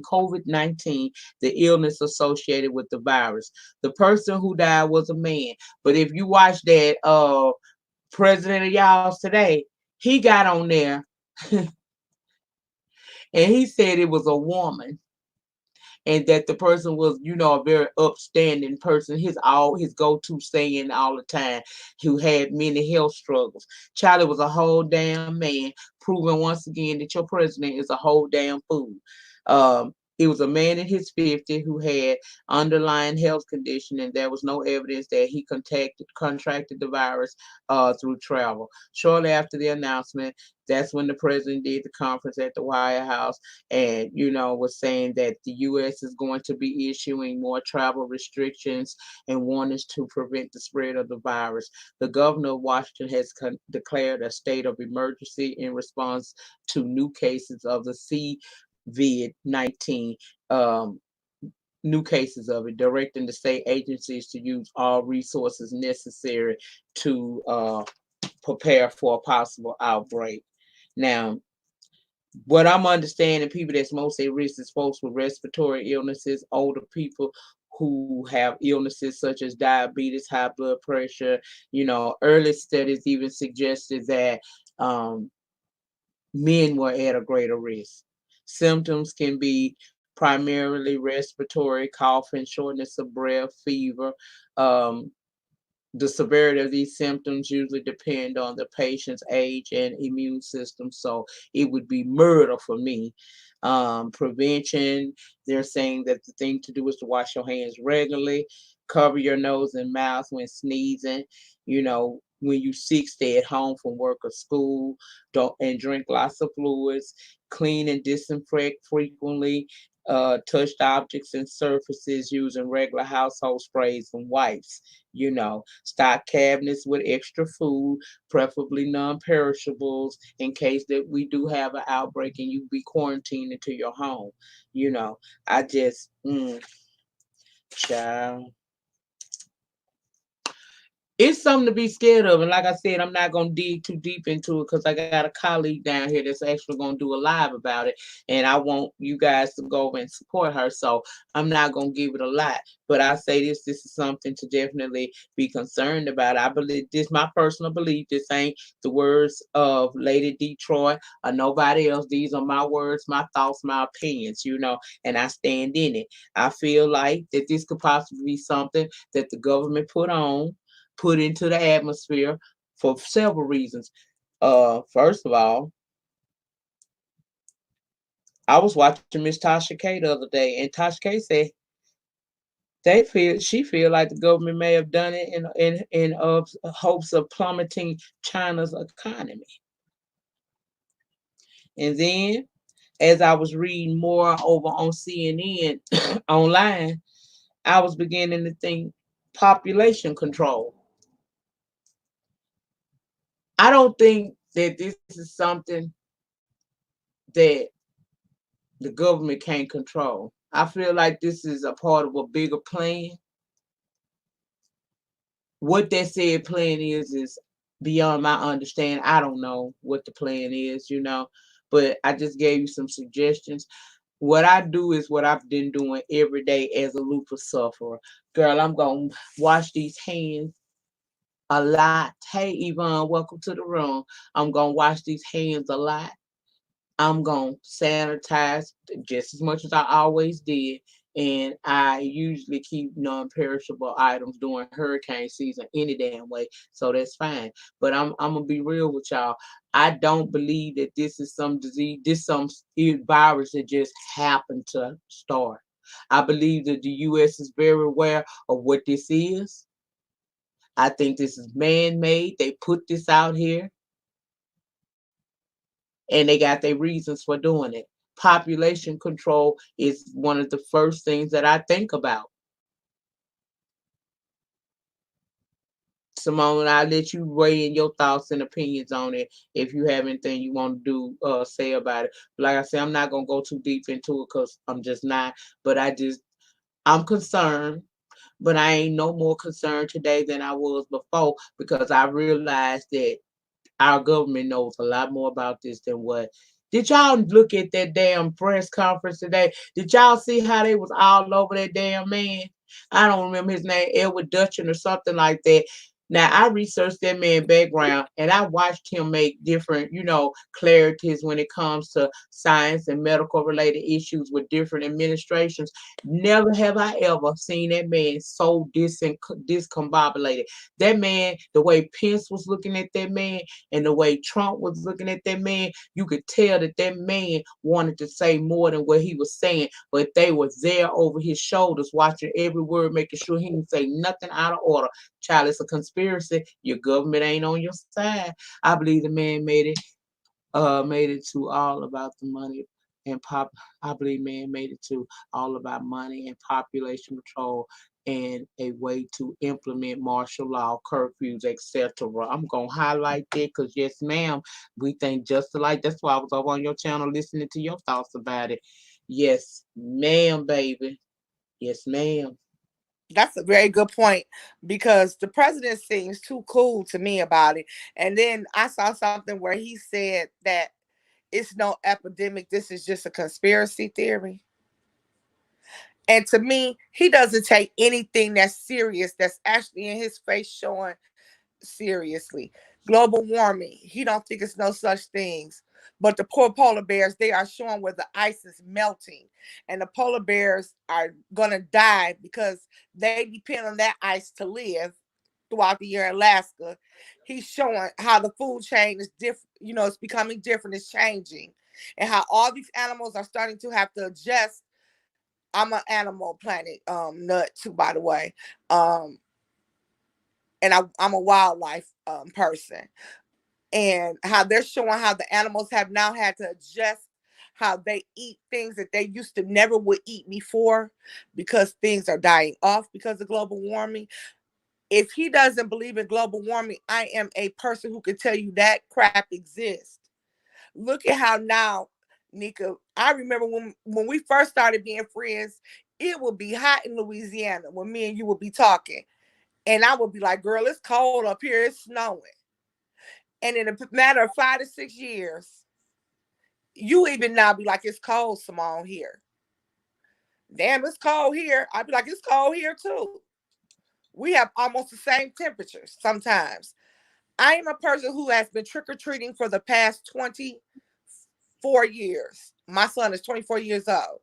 COVID-19, the illness associated with the virus. The person who died was a man, but if you watch that president of y'all's today, he got on there and he said it was a woman and that the person was, a very upstanding person. His go-to saying all the time, who had many health struggles. Charlie was a whole damn man, proving once again that your president is a whole damn fool. He was a man in his 50s who had underlying health condition, and there was no evidence that he contracted the virus through travel. Shortly after the announcement, that's when the president did the conference at the White House and was saying that the US is going to be issuing more travel restrictions and warnings to prevent the spread of the virus. The governor of Washington has declared a state of emergency in response to new cases of the COVID-19, um, new cases of it, directing the state agencies to use all resources necessary to prepare for a possible outbreak. Now, what I'm understanding, people that's most at risk is folks with respiratory illnesses, older people who have illnesses such as diabetes, high blood pressure. Early studies even suggested that men were at a greater risk. Symptoms can be primarily respiratory, coughing, shortness of breath, fever. Um, the severity of these symptoms usually depend on the patient's age and immune system. So it would be murder for me. Prevention, they're saying that the thing to do is to wash your hands regularly, cover your nose and mouth when sneezing. When you sick, stay at home from work or school. Don't and drink lots of fluids. Clean and disinfect frequently. Touched objects and surfaces using regular household sprays and wipes. Stock cabinets with extra food, preferably non-perishables, in case that we do have an outbreak and you be quarantined into your home. You know, I just, child. it's something to be scared of. And like I said, I'm not gonna dig too deep into it because I got a colleague down here that's actually gonna do a live about it, and I want you guys to go and support her. So I'm not gonna give it a lot, but I say this is something to definitely be concerned about. I believe this my personal belief. This ain't the words of Lady Detroit or nobody else. These are my words, my thoughts, my opinions. And I stand in it. I feel like that this could possibly be something that the government put into the atmosphere for several reasons. First of all, I was watching Miss Tasha K the other day, and Tasha K said she feel like the government may have done it in hopes of plummeting China's economy. And then, as I was reading more over on CNN online, I was beginning to think population control. I don't think that this is something that the government can't control. I feel like this is a part of a bigger plan. What that said plan is beyond my understanding. I don't know what the plan is, but I just gave you some suggestions. What I do is what I've been doing every day as a lupus sufferer. Girl, I'm going to wash these hands a lot. Hey, Yvonne, welcome to the room. I'm going to wash these hands a lot. I'm going to sanitize just as much as I always did. And I usually keep non perishable items during hurricane season any damn way. So that's fine. But I'm going to be real with y'all. I don't believe that this is some disease, some virus that just happened to start. I believe that the U.S. is very aware of what this is. I think this is man made. They put this out here and they got their reasons for doing it. Population control is one of the first things that I think about. Simone, I'll let you weigh in your thoughts and opinions on it if you have anything you want to say about it. Like I said, I'm not gonna go too deep into it because I'm just not. But I'm concerned, but I ain't no more concerned today than I was before because I realized that our government knows a lot more about this than what. Did y'all look at that damn press conference today? Did y'all see how they was all over that damn man? I don't remember his name, Edward Dutchin or something like that. Now I researched that man background and I watched him make different, clarities when it comes to science and medical related issues with different administrations. Never have I ever seen that man so discombobulated. That man, the way Pence was looking at that man and the way Trump was looking at that man, you could tell that that man wanted to say more than what he was saying, but they were there over his shoulders, watching every word, making sure he didn't say nothing out of order. Child, it's a conspiracy. Your government ain't on your side. I believe the man made it to all about the money and pop. I believe man made it to all about money and population control and a way to implement martial law, curfews, etc. I'm gonna highlight that because yes, ma'am, we think just alike. That's why I was over on your channel listening to your thoughts about it. Yes, ma'am, baby. Yes, ma'am. That's a very good point because the president seems too cool to me about it. And then I saw something where he said that it's no epidemic, this is just a conspiracy theory. And to me, he doesn't take anything that's serious, that's actually in his face showing seriously. Global warming, he don't think it's no such things. But the poor polar bears, they are showing where the ice is melting. And the polar bears are going to die because they depend on that ice to live throughout the year in Alaska. He's showing how the food chain is different, it's becoming different, it's changing. And how all these animals are starting to have to adjust. I'm an Animal Planet nut too, by the way. Um, and I'm a wildlife person, and how they're showing how the animals have now had to adjust how they eat things that they used to never would eat before because things are dying off because of global warming. If he doesn't believe in global warming, I am a person who can tell you that crap exists. Look at how now, Nyca, I remember when we first started being friends, it would be hot in Louisiana when me and you would be talking. And I would be like, girl, it's cold up here, it's snowing. And in a matter of 5 to 6 years, you even now be like, it's cold, Simone, here. Damn, it's cold here. I'd be like, it's cold here too. We have almost the same temperatures sometimes. I am a person who has been trick or treating for the past 24 years. My son is 24 years old.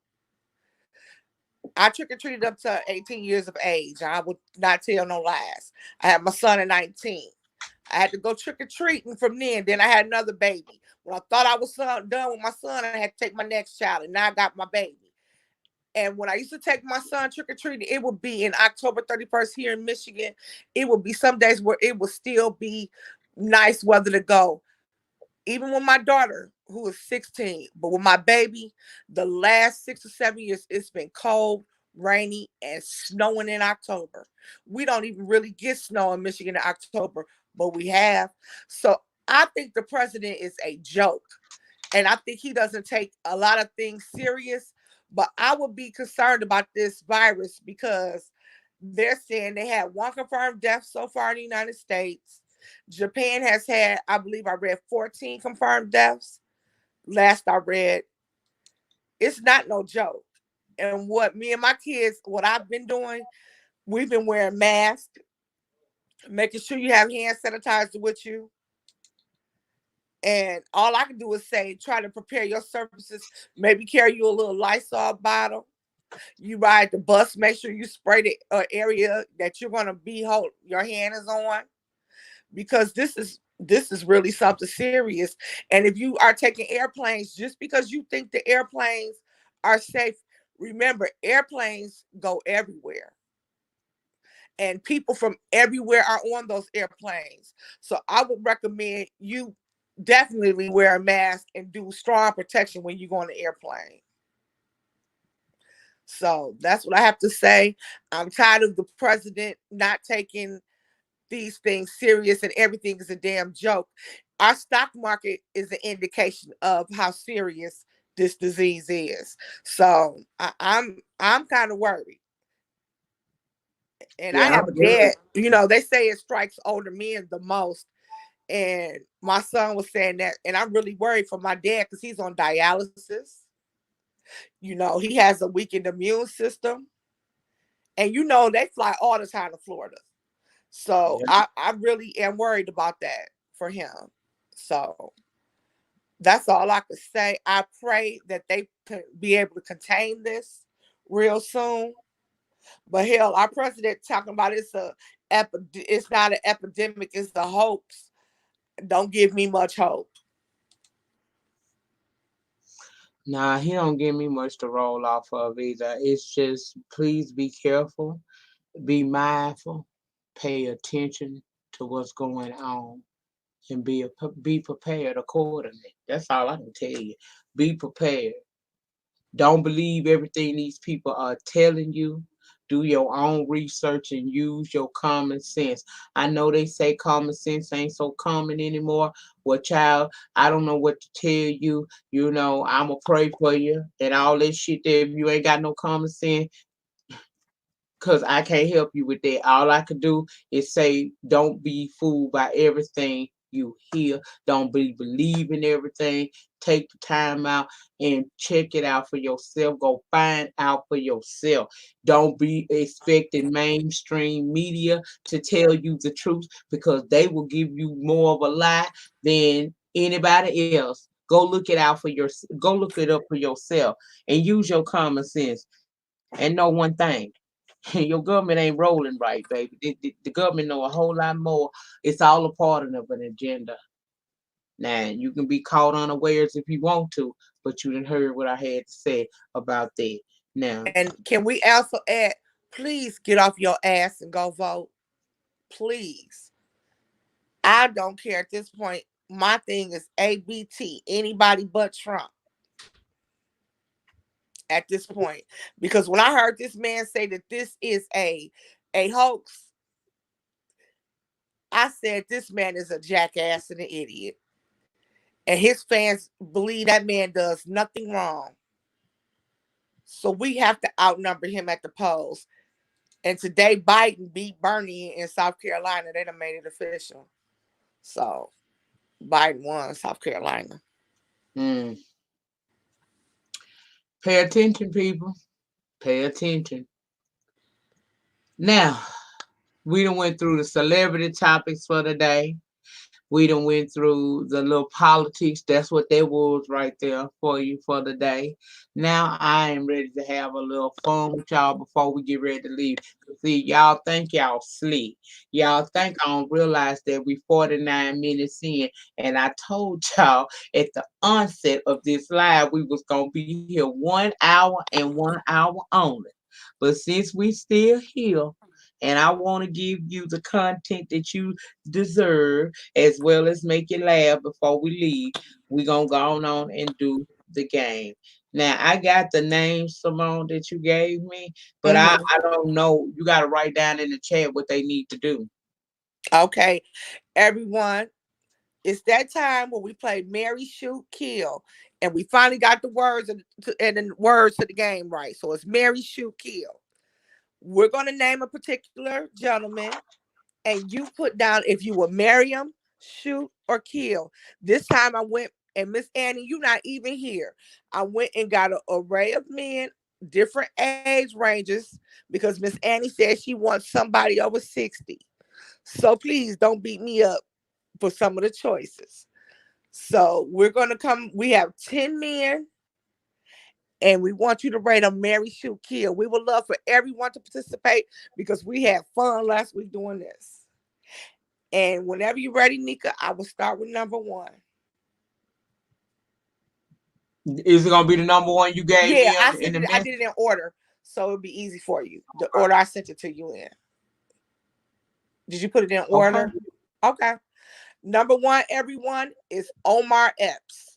I trick or treated up to 18 years of age. I would not tell no lies. I had my son at 19. I had to go trick or treating from then. Then I had another baby. When I thought I was done with my son, I had to take my next child, and now I got my baby. And when I used to take my son trick or treating, it would be in October 31st here in Michigan. It would be some days where it would still be nice weather to go. Even with my daughter, who is 16, but with my baby, the last 6 or 7 years, it's been cold, rainy, and snowing in October. We don't even really get snow in Michigan in October, but we have. So I think the president is a joke. And I think he doesn't take a lot of things serious. But I would be concerned about this virus because they're saying they had one confirmed death so far in the United States. Japan has had, I believe I read 14 confirmed deaths. Last I read, it's not no joke. And what me and my kids, what I've been doing, we've been wearing masks, making sure you have hand sanitizer with you. And all I can do is say, try to prepare your surfaces. Maybe carry you a little Lysol bottle. You ride the bus, make sure you spray the area that you're gonna be hold your hand is on, because this is really something serious. And if you are taking airplanes, just because you think the airplanes are safe, remember airplanes go everywhere, and people from everywhere are on those airplanes. So I would recommend you definitely wear a mask and do strong protection when you go on the airplane. So that's what I have to say. I'm tired of the president not taking these things serious and everything is a damn joke. Our stock market is an indication of how serious this disease is. So I'm kind of worried. And I Yeah, have dad, they say it strikes older men the most. And my son was saying that, and I'm really worried for my dad because he's on dialysis. He has a weakened immune system. And they fly all the time to Florida. So yeah. I really am worried about that for him. So that's all I could say. I pray that they could be able to contain this real soon. But hell, our president talking about it's not an epidemic, it's a hoax. Don't give me much hope. Nah, he don't give me much to roll off of either. It's just please be careful, be mindful, pay attention to what's going on, and be prepared accordingly. That's all I can tell you. Be prepared. Don't believe everything these people are telling you. Do your own research and use your common sense. I know they say common sense ain't so common anymore. Well, child, I don't know what to tell you. I'ma pray for you and all that shit there. If you ain't got no common sense, because I can't help you with that. All I could do is say, don't be fooled by everything you hear. Don't believe in everything. Take the time out and check it out for yourself. Go find out for yourself. Don't be expecting mainstream media to tell you the truth because they will give you more of a lie than anybody else. Go look it up for yourself and use your common sense and know one thing. Your government ain't rolling right, baby. The government know a whole lot more. It's all a part of an agenda. Now you can be caught unawares if you want to, but you didn't heard what I had to say about that. Now, And can we also add, please get off your ass and go vote. Please. I don't care at this point. My thing is ABT, anybody but Trump at this point. Because when I heard this man say that this is a hoax, I said this man is a jackass and an idiot. And his fans believe that man does nothing wrong. So we have to outnumber him at the polls. And today Biden beat Bernie in South Carolina. They done made it official. So Biden won South Carolina. Mm. Pay attention, people. Pay attention. Now, we done went through the celebrity topics for the day. We done went through the little politics. That's what that was right there for you for the day. Now I am ready to have a little fun with y'all before we get ready to leave. See, y'all think y'all sleep. Y'all think I don't realize that we 49 minutes in, and I told y'all at the onset of this live we was gonna be here 1 hour and 1 hour only. But since we still here, and I want to give you the content that you deserve as well as make you laugh before we leave, we're gonna go on and do the game. Now I got the name, Simone, that you gave me, but I, Mm-hmm. I don't know. You gotta write down in the chat what they need to do. Okay, everyone, it's that time when we play Mary Shoot Kill, and we finally got the words and the words to the game right. So it's Mary Shoot Kill. We're gonna name a particular gentleman, and you put down if you will marry him, shoot, or kill. This time I went, and Miss Annie, you not even here. I went and got an array of men, different age ranges, because Miss Annie said she wants somebody over 60. So please don't beat me up for some of the choices. So we're gonna come. We have 10 men, and we want you to rate them Mary Shoot Kill. We would love for everyone to participate because we had fun last week doing this. And whenever you're ready, Nyca, I will start with number one. Is it gonna be the number one you gave Yeah, me I in sent the it. I message? did it in order, so it'll be easy for you. The order I sent it to you in. Did you put it in Okay. order? Okay. Number one, everyone, is Omar Epps.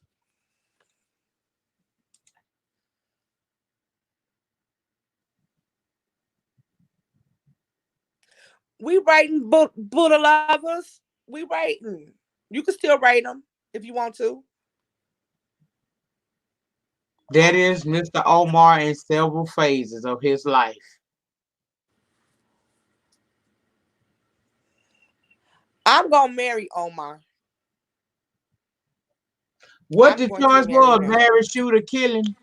We rating Buddha lovers. We rating. You can still rate them if you want to. That is Mr. Omar in several phases of his life. I'm gonna marry Omar. What I'm the going to choice marry was? him. Marry, shoot, or killing?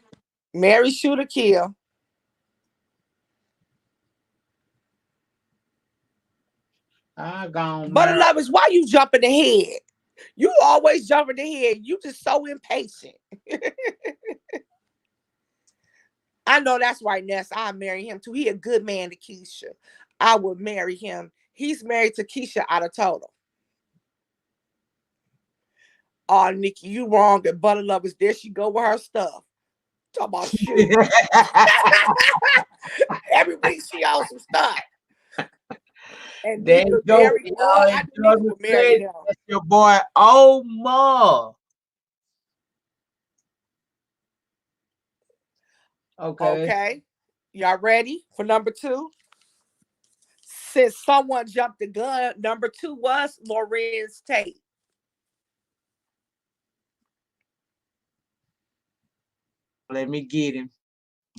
Marry, shoot, or kill. I gone Butter marry. lovers, why you jumping ahead? You always jumping ahead. You just so impatient. I know that's right, Ness. I marry him too. He a good man to Keisha. I would marry him. He's married to Keisha out of total. Oh, Nikki, you wrong. And Butter lovers, there she go with her stuff. Talk about shoot. Every week she owns some stuff. And There you Nika, go. very Y'all well. I knew enjoy Nika the would marry credit. him. That's your boy Omar. Okay. Okay. Y'all ready for number two? Since someone jumped the gun, number two was Lorenz Tate. Let me get him.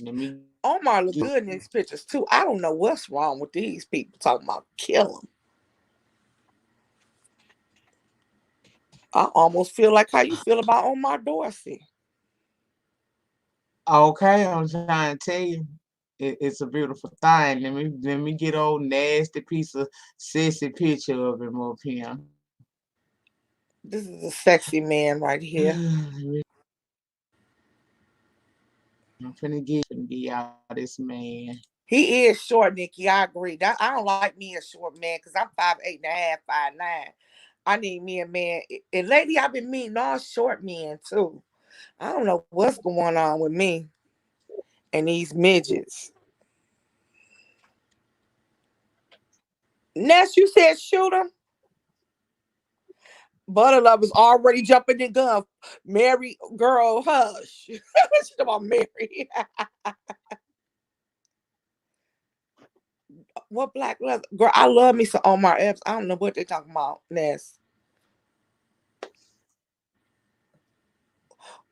Let me get him. Omar look good in these pictures too. I don't know what's wrong with these people talking about kill him. I almost feel like how you feel about Omar Dorsey. Okay, I'm trying to tell you. It's a beautiful thing. Let me get old nasty piece of sexy picture of him up here. This is a sexy man right here. I'm finna get y'all this man. He is short, Nikki. I agree. I don't like me a short man because I'm 5'8.5", 5'9". I need me a man. And lately I've been meeting all short men too. I don't know what's going on with me and these midgets. Ness, you said shoot him. Butter lovers already jumping the gun. Mary, girl, hush. She talking about Mary. What black leather? Girl, I love me some Omar Epps. I don't know what they talking about, Ness.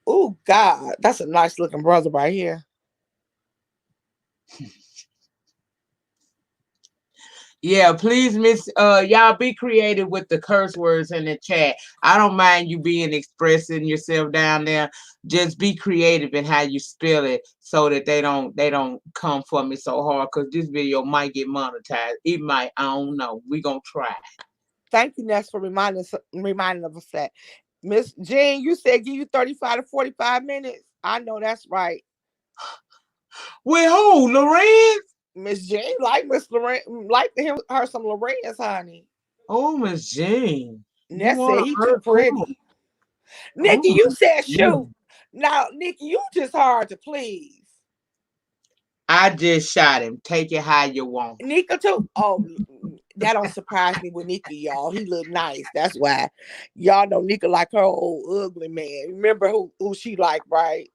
Oh, God. That's a nice looking brother right here. Yeah, please, Miss. Y'all be creative with the curse words in the chat. I don't mind you being expressing yourself down there. Just be creative in how you spell it, so that they don't come for me so hard. Cause this video might get monetized. It might. I don't know. We gonna try. Thank you, Ness, for reminding of us that. Miss Jean, you said give you 35 to 45 minutes. I know that's right. With who, Lorenz? Miss Jean like Miss Lorenz, like him her some Lorenz, honey. Oh, Miss Jean, you Ness said want he too her too? pretty. Oh Nikki, you my said shoot. goodness. Now, Nikki, you just hard to please. I just shot him. Take it how you want. Nika too. Oh, that don't surprise me with Nikki, y'all. He look nice. That's why. Y'all know Nika like her old ugly man. Remember who she like, right?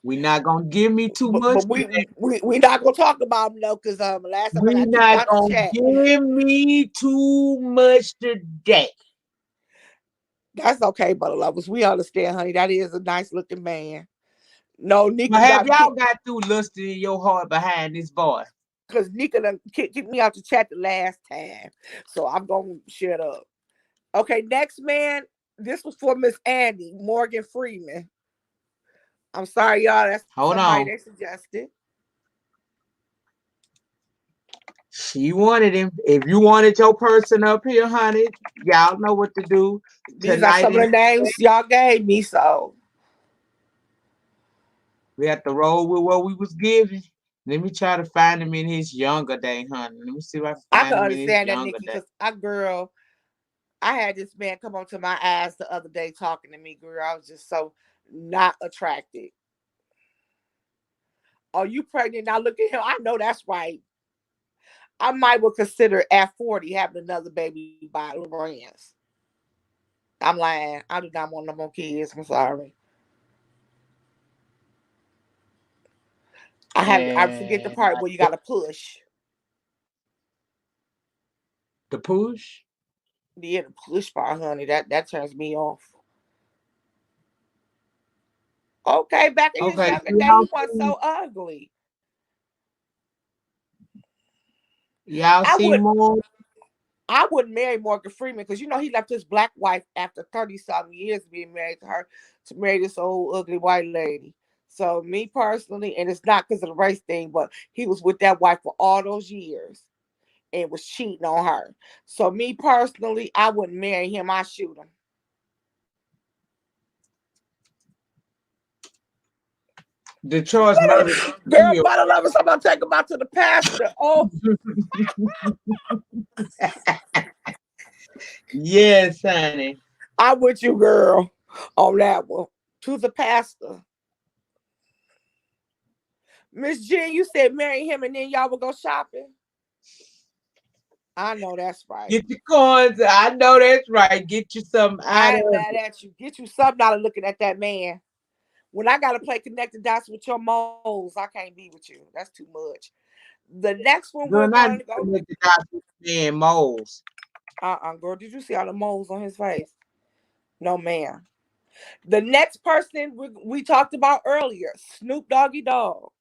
We not gonna give me too much But today. we not gonna talk about him though, cause last time We I kicked not out the gonna chat. give me too much today. That's okay, brother lovers. We understand, honey. That is a nice looking man. No, But Nika have got y'all kicked got through lusting in your heart behind this boy? because Nika done kicked me out the chat the last time. So I'm gonna shut up. Okay, next man. This was for Miss Andy Morgan Freeman. I'm sorry, y'all. That's Hold somebody on. they suggested. She wanted him. If you wanted your person up here, honey, y'all know what to do. These are Tonight some of in the names y'all gave me. So we have to roll with what we was given. Let me try to find him in his younger day, honey. Let me see if I can I find can him in his understand that, younger Nikki, day. because I had this man come onto my ass the other day talking to me, girl. I was just so not attracted. Oh, you pregnant? Now look at him. I know that's right. I might well consider at 40 having another baby by Lorenz. I'm lying. I do not want no more kids. I'm sorry. I forget the And part where you gotta push. the push. Yeah, the push part, honey. That turns me off. Okay, back in his Okay, younger so day, he wasn't so ugly. y'all I see would more. I wouldn't marry Morgan Freeman because he left his black wife after 30 something years being married to her to marry this old ugly white lady. So me personally, and it's not because of the race thing, but he was with that wife for all those years and was cheating on her. So me personally, I wouldn't marry him. I shoot him. The choice made it Girl, still. butter lovers, I'm gonna take him out to the pastor. Oh, Yes, honey. I'm with you, girl, on that one. To the pastor. Miss Jean, you said marry him and then y'all would go shopping. I know that's right. Get your coins. I know that's right. Get you some out I ain't of mad it. at you. Get you something out of looking at that man. When I gotta play connected dots with your moles, I can't be with you. That's too much. The next one we're Girl, not going to go. connected dots with man moles. Girl, did you see all the moles on his face? No, ma'am. The next person we talked about earlier, Snoop Doggy Dogg.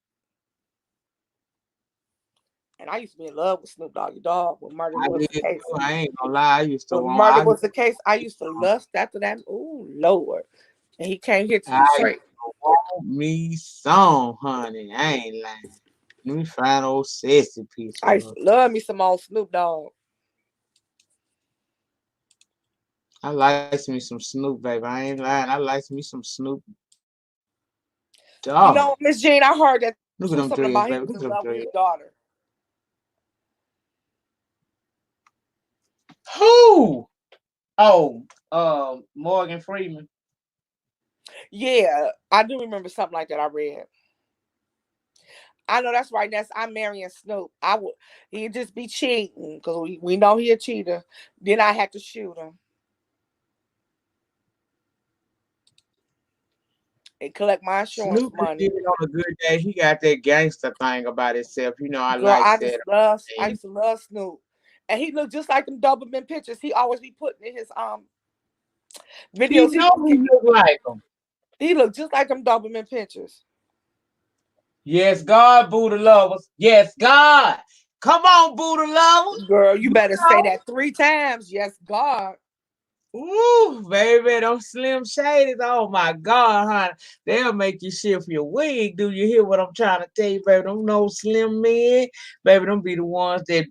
And I used to be in love with Snoop Doggy Dogg when murder I was did the case. too. I ain't gonna lie. I used to When want. murder was the case, I used to lust after that. Ooh, Lord. And he came here to I used Detroit. to want me some, honey. I ain't lying. Let me find old sexy I picture used of. to love me some old Snoop Dogg. I like me some Snoop, baby. I ain't lying. I like me some Snoop You dog. know, Miss Jane, I heard that Look too, at them something dreads, about he baby. was Look in at them love with his dreads. daughter. Who? Oh, Morgan Freeman. Yeah, I do remember something like that I read. I know that's right. That's I'm marrying Snoop. I would he'd just be cheating because we know he a cheater. Then I had to shoot him and collect my insurance Snoop could money. get it on a good day. He got that gangster thing about himself. You know, I Girl, like that. I Man. used to love Snoop. And he looked just like them Doberman pictures. He always be putting in his He videos. know he look like him. He looked just like them Doberman pictures. Yes, God, Buddha lovers. Yes, God. Come on, Buddha lover. Girl, you You better say know. that 3 times. Yes, God. Ooh, baby, those Slim Shadys. Oh my God, honey. They'll make you shift your wig. Do you hear what I'm trying to tell you, baby? Them no slim men, baby, them be the ones that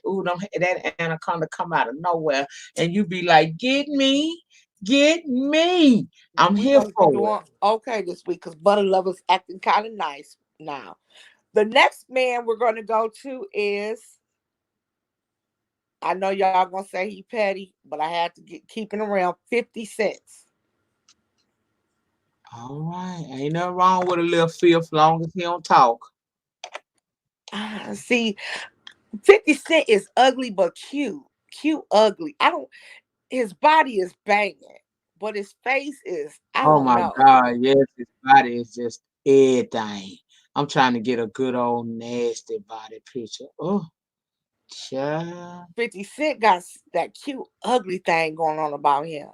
ooh, them, that anaconda come out of nowhere. And you be like, get me, get me. I'm We're here gonna be for it. doing okay this week because Butter Lover's acting kind of nice now. The next man we're gonna go to is, I know y'all gonna say he petty, but I had to get keeping around 50 cents. All right. Ain't nothing wrong with a little fifth long as he don't talk. See, 50 Cent is ugly but cute. Cute ugly. I don't his body is banging, but his face is, I Oh don't my know. God, yes, his body is just everything. I'm trying to get a good old nasty body picture. Oh, child. 50 Cent got that cute ugly thing going on about him.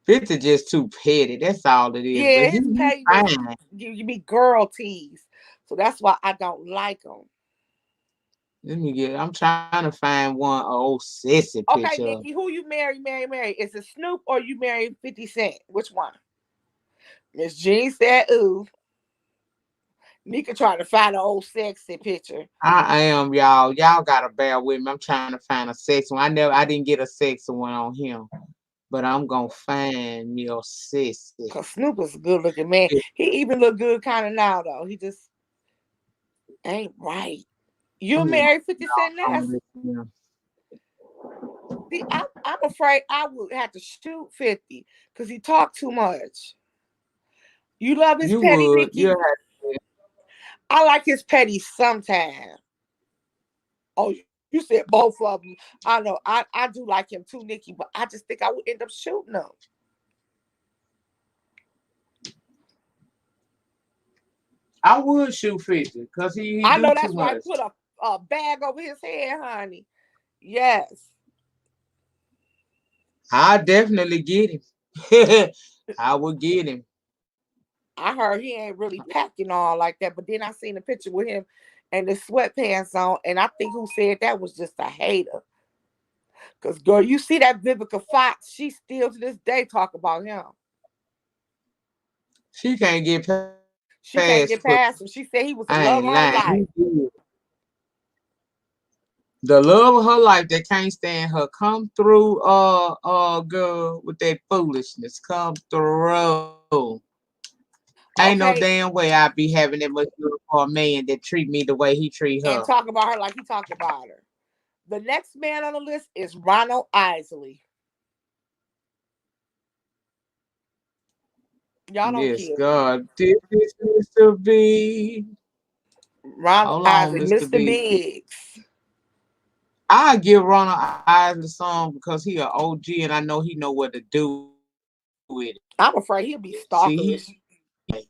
50 just too petty. That's all it is. But Yeah, he, his he pettiness fine. give me girl tease. So that's why I don't like him. I'm trying to find one old sissy picture Okay, of. Nikki, who you marry? Is it Snoop or you marry 50 Cent? Which one? Miss Jean said, ooh. Nika trying to find an old sexy picture. I am, y'all. Y'all gotta bear with me. I'm trying to find a sexy one. I didn't get a sexy one on him. But I'm gonna find me a sissy. Cause Snoop is a good looking man. He even look good kind of now though. He just ain't right. You I'm just married 50 Cent now? gonna let him. See, I'm afraid I would have to shoot 50 because he talked too much. You love his You petty, would. You Nikki? I like his petty sometimes. Oh, you said both of them. I know. I do like him too, Nikki, but I just think I would end up shooting him. I would shoot 50 because he I do know too that's why I much. put a bag over his head, honey. Yes. I definitely get him. I would get him. I heard he ain't really packing all like that, but then I seen a picture with him and the sweatpants on, and I think who said that was just a hater. Cause girl, you see that Vivica Fox, she still to this day talk about him. She can't get past put. She can't get past him. She said he was I the ain't love of her lying. He life. good. The love of her life that can't stand her. Come through, girl, with that foolishness. Come through. Ain't no damn Okay, way I be having that much love for a man that treat me the way he treat her. and talk about her like he talked about her. The next man on the list is Ronald Isley. Y'all don't Yes, kill me. God. Did this, Mr. B? Ronald Hold on, Isley, Mr. Mr. B. Biggs. I give Ronald Eyes the song because he a OG and I know he know what to do with it. See, I'm afraid he'll be stalkerish. he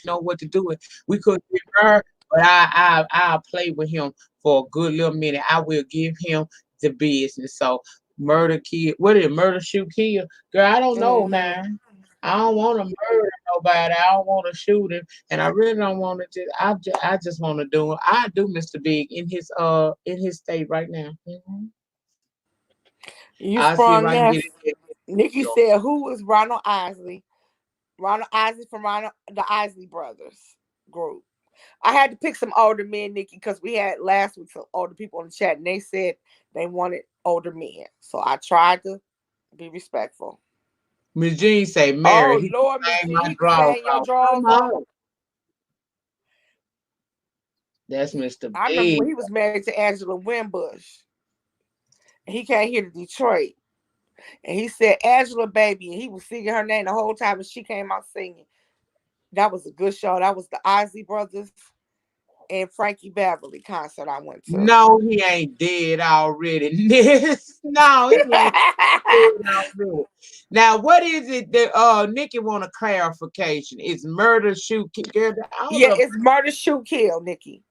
know what to do with. We could give her, but I'll play with him for a good little minute. I will give him the business. So murder kill, what is it? Murder shoot kill? Girl, I don't know Mm-hmm. now. I don't want to murder nobody. I don't want to shoot him, and I really don't want to. I just want to do. I do Mr. Big in his state right now. You I'll see if sprung I can get yes. it. Nikki said, who was Ronald Isley? Ronald Isley from the Isley Brothers group. I had to pick some older men, Nikki, because we had last week some older people in the chat, and they said they wanted older men. So I tried to be respectful. Miss Jean say, Mary, Oh he can Lord, Miss bang Jean, my he can drawers sing your off. drawers Come off. on. That's Mr. I remember Big. when he was married to Angela Winbush. And he came here to Detroit. And he said Angela baby, and he was singing her name the whole time, and she came out singing. That was a good show. That was the Isley Brothers and Frankie Beverly concert I went to. No, he ain't dead already. No, he ain't dead already. Now, what is it that Nikki want a clarification? Is murder shoot girl? I don't Yeah, know. it's Murder Shoot Kill, Nikki.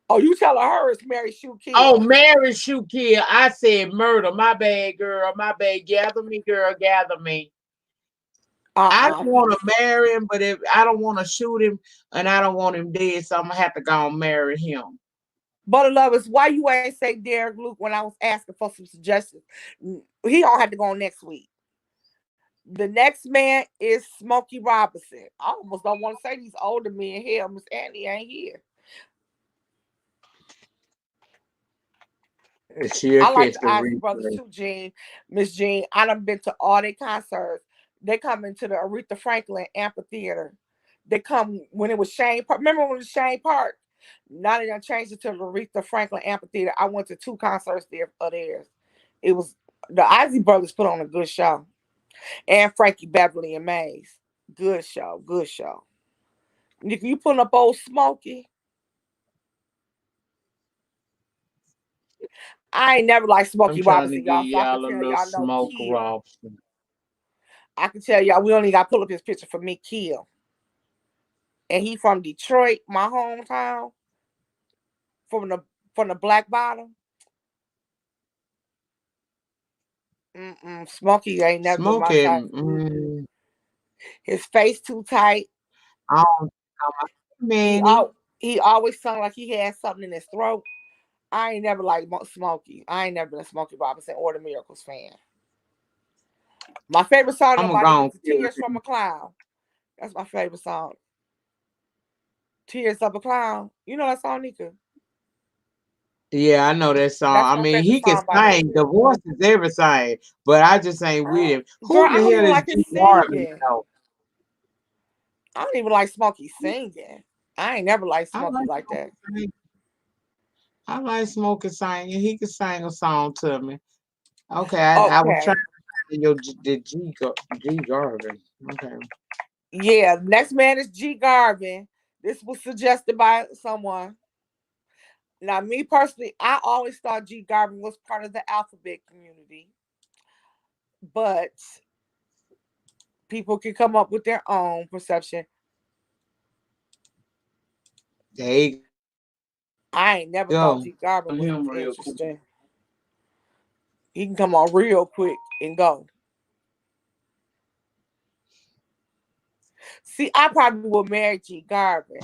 Oh, you telling her it's Mary Shoot Oh, Kill. Mary shoot kill. I said murder. My bad, girl. My bad. Gather me, girl. Gather me. I Uh-uh. don't want to marry him, but if I don't want to shoot him and I don't want him dead, so I'm gonna have to go and marry him. But lovers, why you ain't say Derek Luke when I was asking for some suggestions? He don't have to go on next week. The next man is Smokey Robinson. I almost don't want to say these older men here. Miss Annie ain't here. She'll I like catch the the Ozzy Brothers replay. too, Jean. Miss Jean. I done been to all their concerts. They come into the Aretha Franklin Amphitheater. They come when it was Shane Park. Remember when it was Shane Park? Now they done changed it to the Aretha Franklin Amphitheater. I went to 2 concerts there of theirs. It was the Ozzy Brothers put on a good show. And Frankie Beverly and Mays. Good show. Good show. Nick, you pulling up old Smokey? I ain't never liked I'm Smokey trying to Robinson, give y'all. So I can y'all a tell little y'all no smoke kill. Robson. I can tell y'all we only got to pull up his picture for me, kill. And he from Detroit, my hometown, from the Black Bottom. Smokey ain't never been my type. Smoking, His face too tight. I don't know. He Manny. al- he always sound like he had something in his throat. I ain't never liked Smokey. I ain't never been a Smokey Robinson or the Miracles fan. My favorite song I'm gonna about go it was and the kill Tears from him. a Clown. That's my favorite song. Tears of a Clown. You know that song, Nyca? Yeah, I know that song. That's I my mean, favorite he can song by them. sing. The voice is everything, but I just ain't with him. Girl, Who in I the don't hell even is like G his Marvin? singing. I don't even like Smokey singing. I ain't never liked I Smokey like like that. singing. I like Smoking singing. He can sing a song to me. Okay, I was trying Okay. to find your G Garvin. Okay, Yeah, next man is G Garvin. This was suggested by someone. Now, me personally, I always thought G Garvin was part of the alphabet community, but people can come up with their own perception. there you go. I ain't never On thought G him real Garvin was quick. interesting. He can come on real quick and go. See, I probably would marry G Garvin,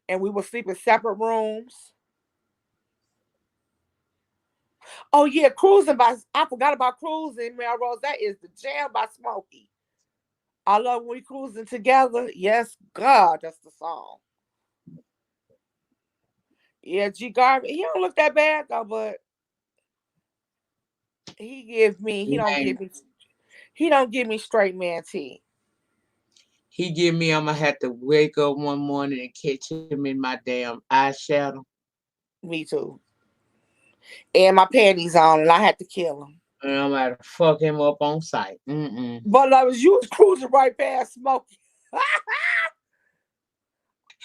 and we would sleep in separate rooms. Oh yeah, cruising by I forgot about cruising, Melrose. That is the jam by Smokey. I love when we cruising together. Yes, God, that's the song. Yeah, G Garvin. He don't look that bad though, but he don't Man, give me he don't give me straight man tea. he give me. I'm gonna have to wake up one morning and catch him in my damn eyeshadow, Me too. And my panties on, and I had to kill him. and I'm gonna have to fuck him up on sight. But I was you was cruising right past Smokey.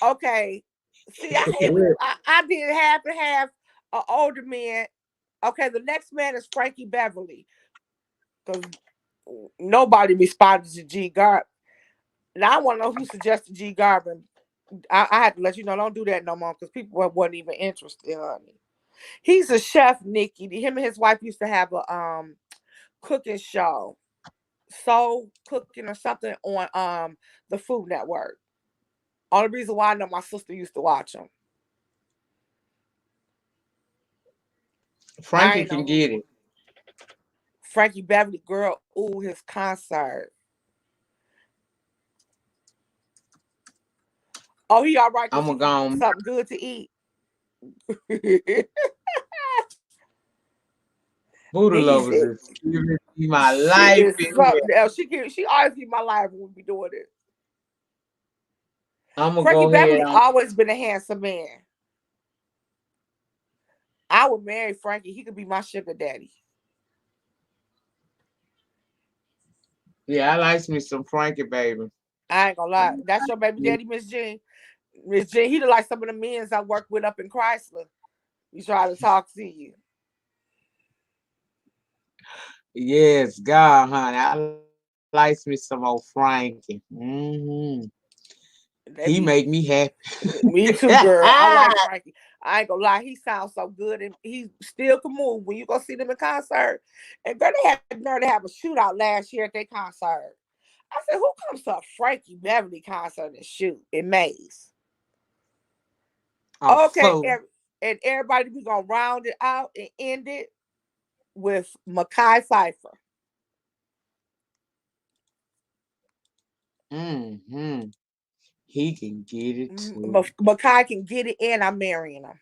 Okay. See, I did half and half older men. Okay, the next man is Frankie Beverly. Because nobody responded to G Garvin. Now I want to know who suggested G Garvin. I had to let you know, don't do that no more because people wasn't even interested, honey. He's a chef, Nikki. Him and his wife used to have a cooking show, soul cooking or something on the Food Network. Only reason why I know my sister used to watch him. I Frankie ain't know can who. get it. Frankie Beverly, girl, ooh, his concert. Oh, he all right I'm because gonna he go can on. something good to eat. Buddha He lovers said, is giving me my she life is in here. something else. She always be my life when we be doing this. I'm gonna Frankie go ahead Beverly on. always been a handsome man. I would marry Frankie. He could be my sugar daddy. Yeah, I like me some Frankie, baby. I ain't gonna lie. That's your baby daddy, Miss Jean. Miss Jean, he look like some of the men's I work with up in Chrysler. He try to talk to you. Yes, God, honey. I like me some old Frankie. He They make be me happy. me too, girl. I like Frankie. I ain't gonna lie, he sounds so good and he still can move. When you go see them in concert, and girl, they had the nerve to have a shootout last year at their concert. I said, who comes to a Frankie Beverly concert and shoot in Maze? A Okay, fool. and everybody, we gonna round it out and end it with Mackay Pfeiffer. Mm-hmm. He can get it too. Mackay can get it, and I'm marrying him.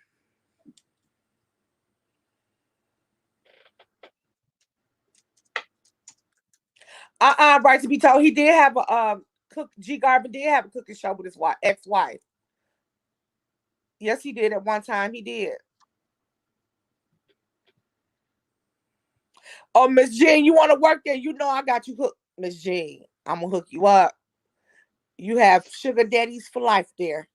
Right to be told, he did have a cook. G Garvin did have a cooking show with his wife, ex-wife. Yes, he did at one time. He did. Oh, Miss Jean, you want to work there? You know I got you hooked, Miss Jean. I'm gonna hook you up. You have sugar daddies for life there.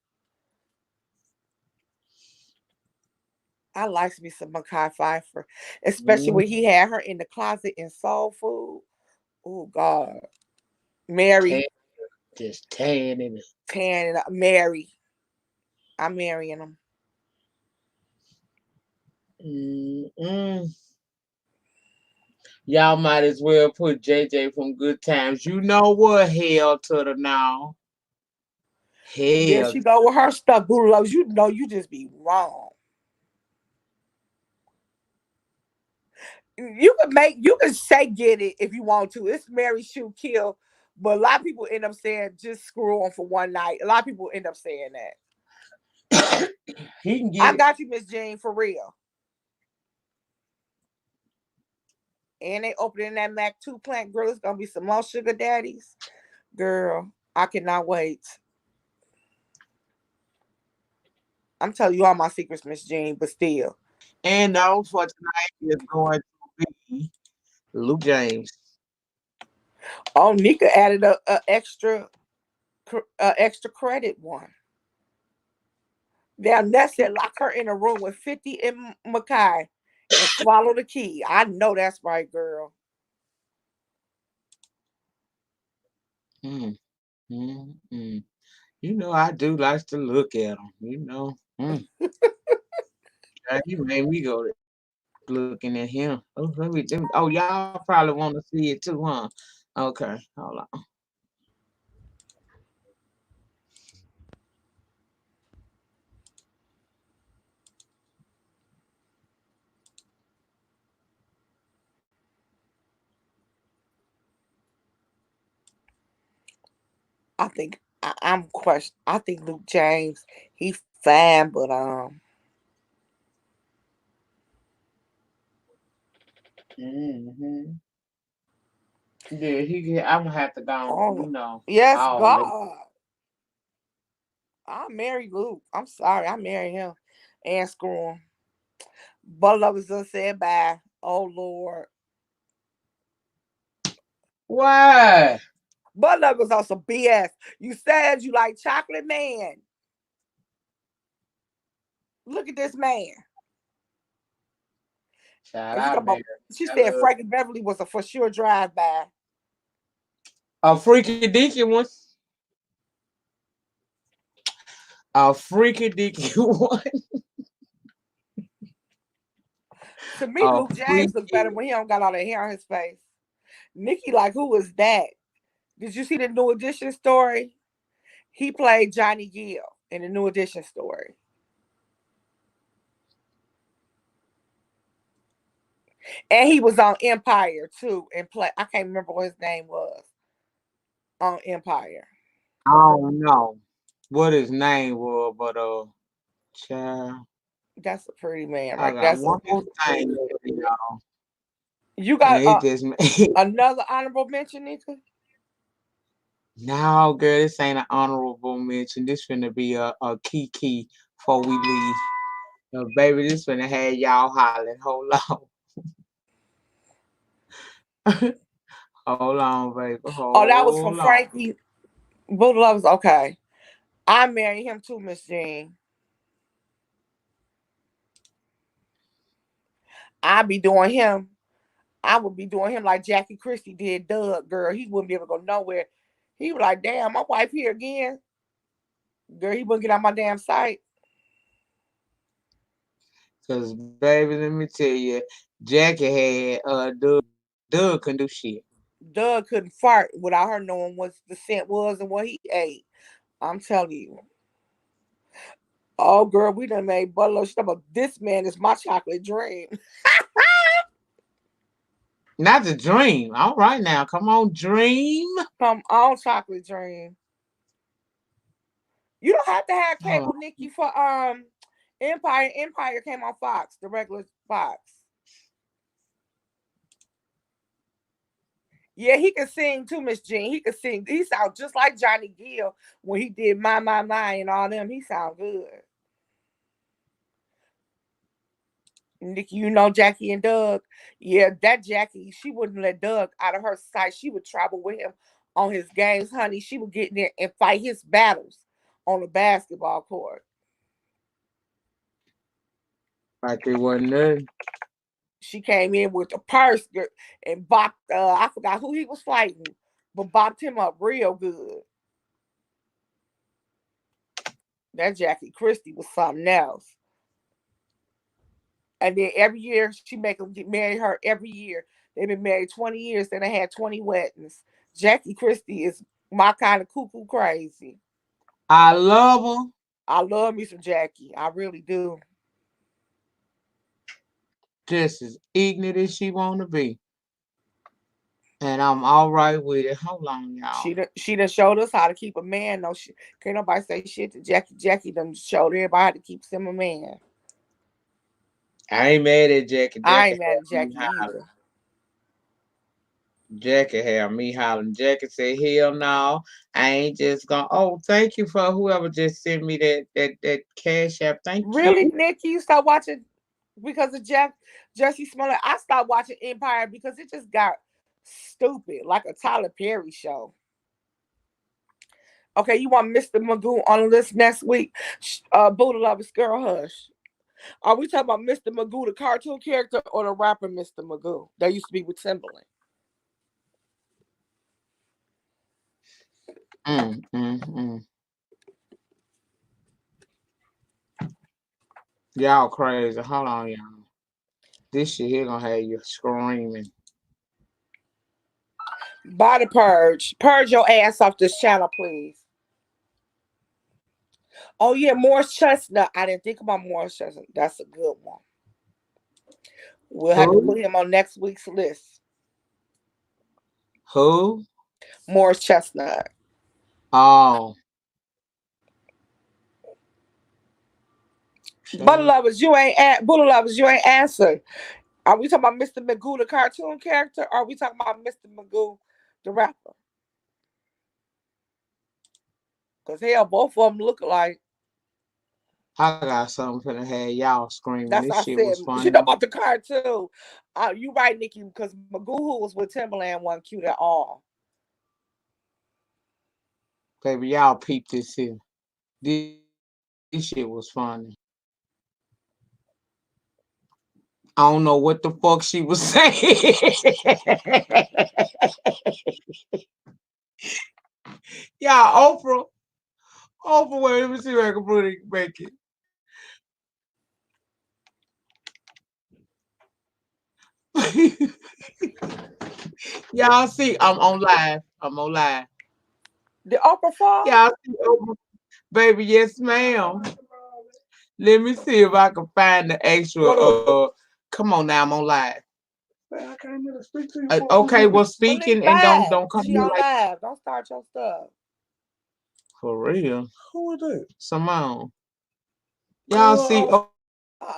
I likes me some Mackay Pfeiffer, especially Mm, when he had her in the closet in Soul Food. Oh God, Mary, tan, just tan in it. Tan and Mary. I'm marrying him. Mm-mm. Y'all might as well put JJ from Good Times. You know what? Hell to the now. There Hell. she go with her stuff, Boo Loves. You know you just be wrong. You can say get it if you want to. It's Mary Shoot Kill, but a lot of people end up saying just screw on for one night. A lot of people end up saying that. He can I get it. got you, Miss Jane, for real. And they opening that Mac 2 plant, girl. It's gonna be some more sugar daddies. Girl, I cannot wait. I'm telling you all my secrets, Miss Jean, but still. And those for tonight is going to be Luke James. Oh, Nyca added a extra credit one. Now that said, lock her in a room with 50 and Mackay and swallow the key. I know that's right, girl. Mm, mm, mm. You know, I do like to look at him. You know, you made me go looking at him. Oh, oh, y'all probably want to see it too, huh? Okay, hold on. I think I'm question. I think Luke James, he fine, but Hmm. Yeah, I'm gonna have to go. oh You know, yes, all that. God. I marry Luke. I'm sorry, I marry him and screw him. But lovers done said bye. Oh Lord. Why? But lovers on some BS. You said you like chocolate man. Look at this man. Shout And she out, talking baby. about she I said love Frankie Beverly was a for sure drive by. a freaky dicky one. A freaky dicky one. To me, A Luke James look freaky. better when he don't got all that hair on his face. Nikki, like, who was that? Did you see the New Edition story? He played Johnny Gill in the New Edition story. And he was on Empire too and play I can't remember what his name was on Empire. I don't know what his name was, but child. That's a pretty man, I right? got That's a one more thing for y'all, you and got it just another honorable mention, Nika? no, girl. This ain't an honorable mention. This finna be a key before we leave. Baby, this finna have y'all hollering. Hold on, hold on, baby, Oh, that was from hold on. Frankie. Blue Loves. Okay, I married him too, Miss Jean. I be doing him. I would be doing him like Jackie Christie did Doug, girl. He wouldn't be able to go nowhere. He was like, damn, my wife here again. Girl, he wouldn't get out my damn sight. Cause baby, let me tell you, Jackie had Doug. Doug couldn't do shit. Doug couldn't fart without her knowing what the scent was and what he ate. I'm telling you. Oh, girl, we done made butler. She talking about this man is my chocolate dream. Not the dream. All right now. Come on, dream. Come on, chocolate dream. You don't have to have Hold cable, Nikki, for Empire. Empire came on Fox, the regular Fox. Yeah, he can sing too, Miss Jean. He can sing. He sounds just like Johnny Gill when he did My and all them. He sound good. Nikki, you know Jackie and Doug. Yeah, that Jackie, she wouldn't let Doug out of her sight. She would travel with him on his games, honey. She would get in there and fight his battles on the basketball court. like it wasn't there. She came in with a purse and bopped, I forgot who he was fighting, but bopped him up real good. That Jackie Christie was something else. And then every year she make them get marry her every year. They've been married 20 years, then they had 20 weddings. Jackie Christie is my kind of cuckoo crazy. I love her. I love me some Jackie. I really do. Just as ignorant as she want to be. And I'm all right with it. Hold on, y'all. She done showed us how to keep a man. No, can't nobody say shit to Jackie. Jackie done showed everybody how to keep him a man. I ain't mad at Jackie. I Jackie ain't mad at had me Jackie hollering. either. Jackie had me hollering. Jackie said, "Hell no, I ain't just gonna." Oh, thank you for whoever just sent me that cash app. Thank Really, you. Nikki, you start watching because of Jesse Smollett? I stopped watching Empire because it just got stupid, like a Tyler Perry show. Okay, you want Mr. Magoo on the list next week? Buddha Lovers Girl Hush. Are we talking about Mr. Magoo, the cartoon character, or the rapper Mr. Magoo? That used to be with Timberland. Mm, mm, mm. Y'all crazy. Hold on, y'all. This shit here gonna have you screaming. Body purge. Purge your ass off this channel, please. Oh yeah, Morris Chestnut. I didn't think about Morris Chestnut. That's a good one. We'll have to Who? put him on next week's list. Who? Morris Chestnut. Oh, Butter shit. lovers, you ain't Butter lovers, you ain't answered. Are we talking about Mr. Magoo, the cartoon character, or are we talking about Mr. Magoo, the rapper? Cause hell, both of them look alike. I got something for the head. Y'all screaming. That's This what I shit was said. You know funny. about the cartoon. You right, Nikki, because Magoo who was with Timberland wasn't cute at all. Baby, y'all peep this here. This shit was funny. I don't know what the fuck she was saying. Y'all, Oprah. Oprah, wait, let me see if I can put it, make it. Y'all see, I'm on live. I'm on live. The Oprah fall? Y'all see, Oprah, baby, yes, ma'am. Let me see if I can find the actual. Come on now, I'm on live. Man, I came here to speak to you. Okay, well, Malik speaking and live. don't come She here on like live. Don't start your stuff. for real. Who is that? Simone. Y'all see, Oprah.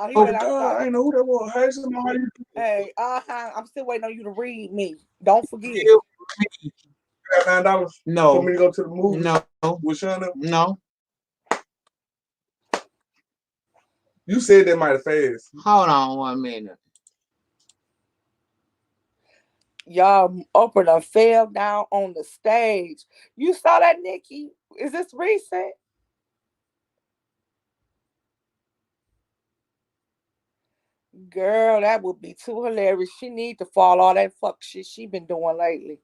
He went God, I outside. ain't know who that was. Hey, Simone, Hey, I'm still waiting on you to read me. Don't forget. you got $9 no for me to go to the movie. No, with Shana. No. You said that mighty fast. Hold on 1 minute. Y'all, Oprah done fell down on the stage. You saw that, Nikki? Is this recent? Girl, that would be too hilarious. She need to fall all that fuck shit she been doing lately.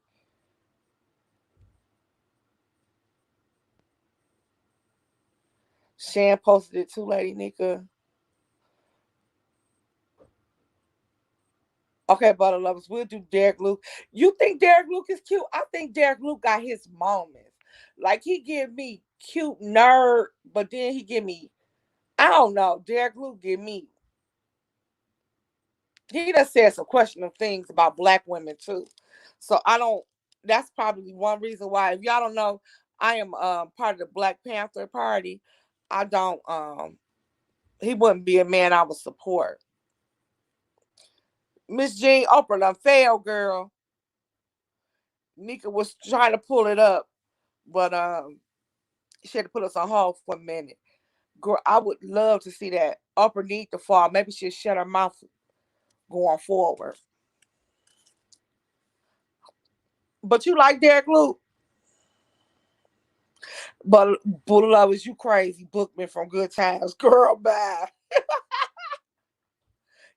Shan posted it too, Lady Nyca. Okay, butter lovers, we'll do Derek Luke. You think Derek Luke is cute? I think Derek Luke got his moments. Like he give me cute nerd, but then he give me, I don't know. Derek Luke give me, he done said some questionable things about black women too. So I don't. That's probably one reason why. If y'all don't know, I am part of the Black Panther Party. I don't. He wouldn't be a man I would support. Miss Jean Oprah done failed, girl. Nyca was trying to pull it up, but she had to put us on hold for a minute. Girl, I would love to see that. Oprah need to fall. Maybe she'll shut her mouth going forward. But you like Derek Luke? But Bull Lovers, you crazy. Bookman from Good Times. Girl, bye.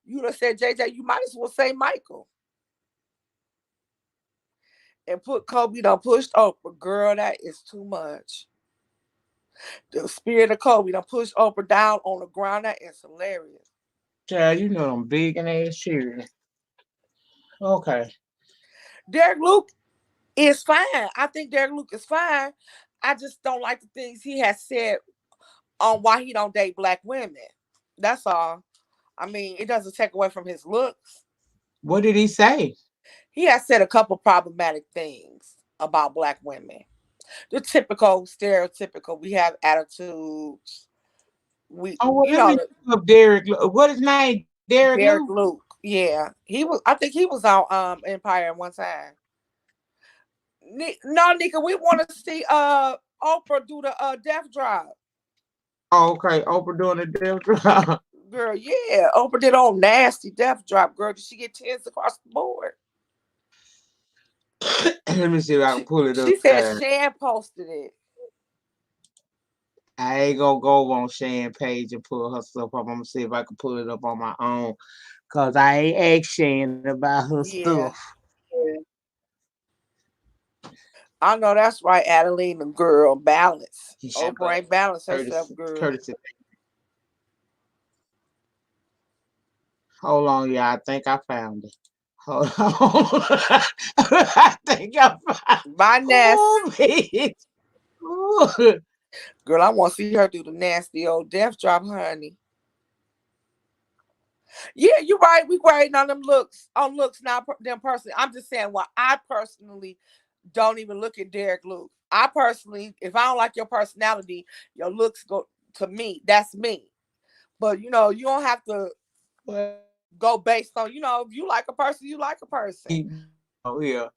You done said JJ, you might as well say Michael. And put Kobe done pushed Oprah. Girl, that is too much. The spirit of Kobe done pushed Oprah down on the ground. That is hilarious. Child, you know them big and ass cheering. Okay. Derek Luke is fine. I think Derek Luke is fine. I just don't like the things he has said on why he don't date black women. That's all. I mean, it doesn't take away from his looks. What did he say? He has said a couple problematic things about black women. The typical, stereotypical. We have attitudes. We, Oh, well, you let know, me look up Derek. What his name? Derek Lou? Derek Luke. Yeah, he was. I think he was on Empire at one time. No, Nika, we want to see Oprah do the death drop. Oh, okay. Oprah doing the damn job. Girl, yeah, Oprah did on nasty death drop. Girl, did she get tens across the board? Let me see if I can pull it up. She said Shan posted it. I ain't gonna go on Shan page and pull her stuff up. I'm gonna see if I can pull it up on my own. Cause I ain't asked Shan about her stuff. Yeah, I know that's right, Adeline. The girl balance. Yeah, Oprah but ain't balanced herself, Curtis, girl. Curtis, hold on, y'all. I think I found it. Hold on. I think I found. My Ness. Oh, man. Ooh. Girl, I want to see her do the nasty old death drop, honey. Yeah, you're right. We grading on them looks, on looks, not them personally. I'm just saying, well, I personally don't even look at Derek Luke. I personally, if I don't like your personality, your looks go to me. That's me. But you don't have to go based on, if you like a person, you like a person. Oh, yeah.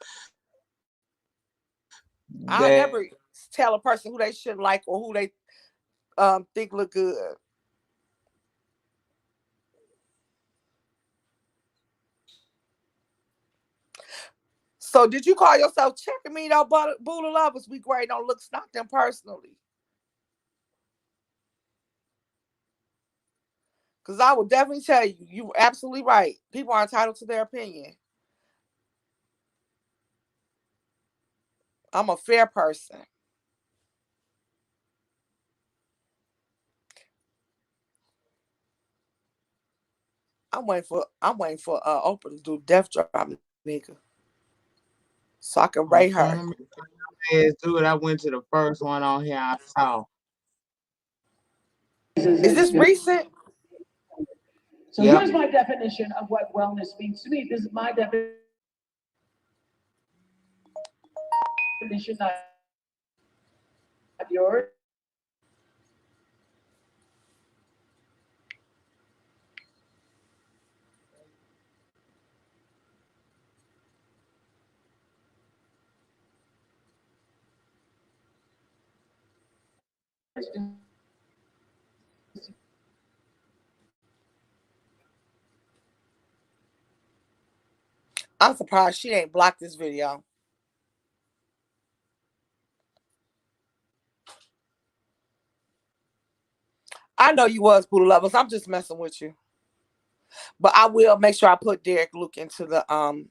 I That never tell a person who they shouldn't like or who they think look good. So did you call yourself checking me though, Buddha lovers? We grade on looks, not them personally. Because I would definitely tell you, you were absolutely right. People are entitled to their opinion. I'm a fair person. I'm waiting for Oprah to do Death Drop, nigga, so I can rate her. let me do it. I went to the first one on here I saw. Is this recent? So here's my definition of what wellness means to me. This is my definition, not yours. I'm surprised she ain't blocked this video. I know you was Buddha lovers. I'm just messing with you. But I will make sure I put Derek Luke into the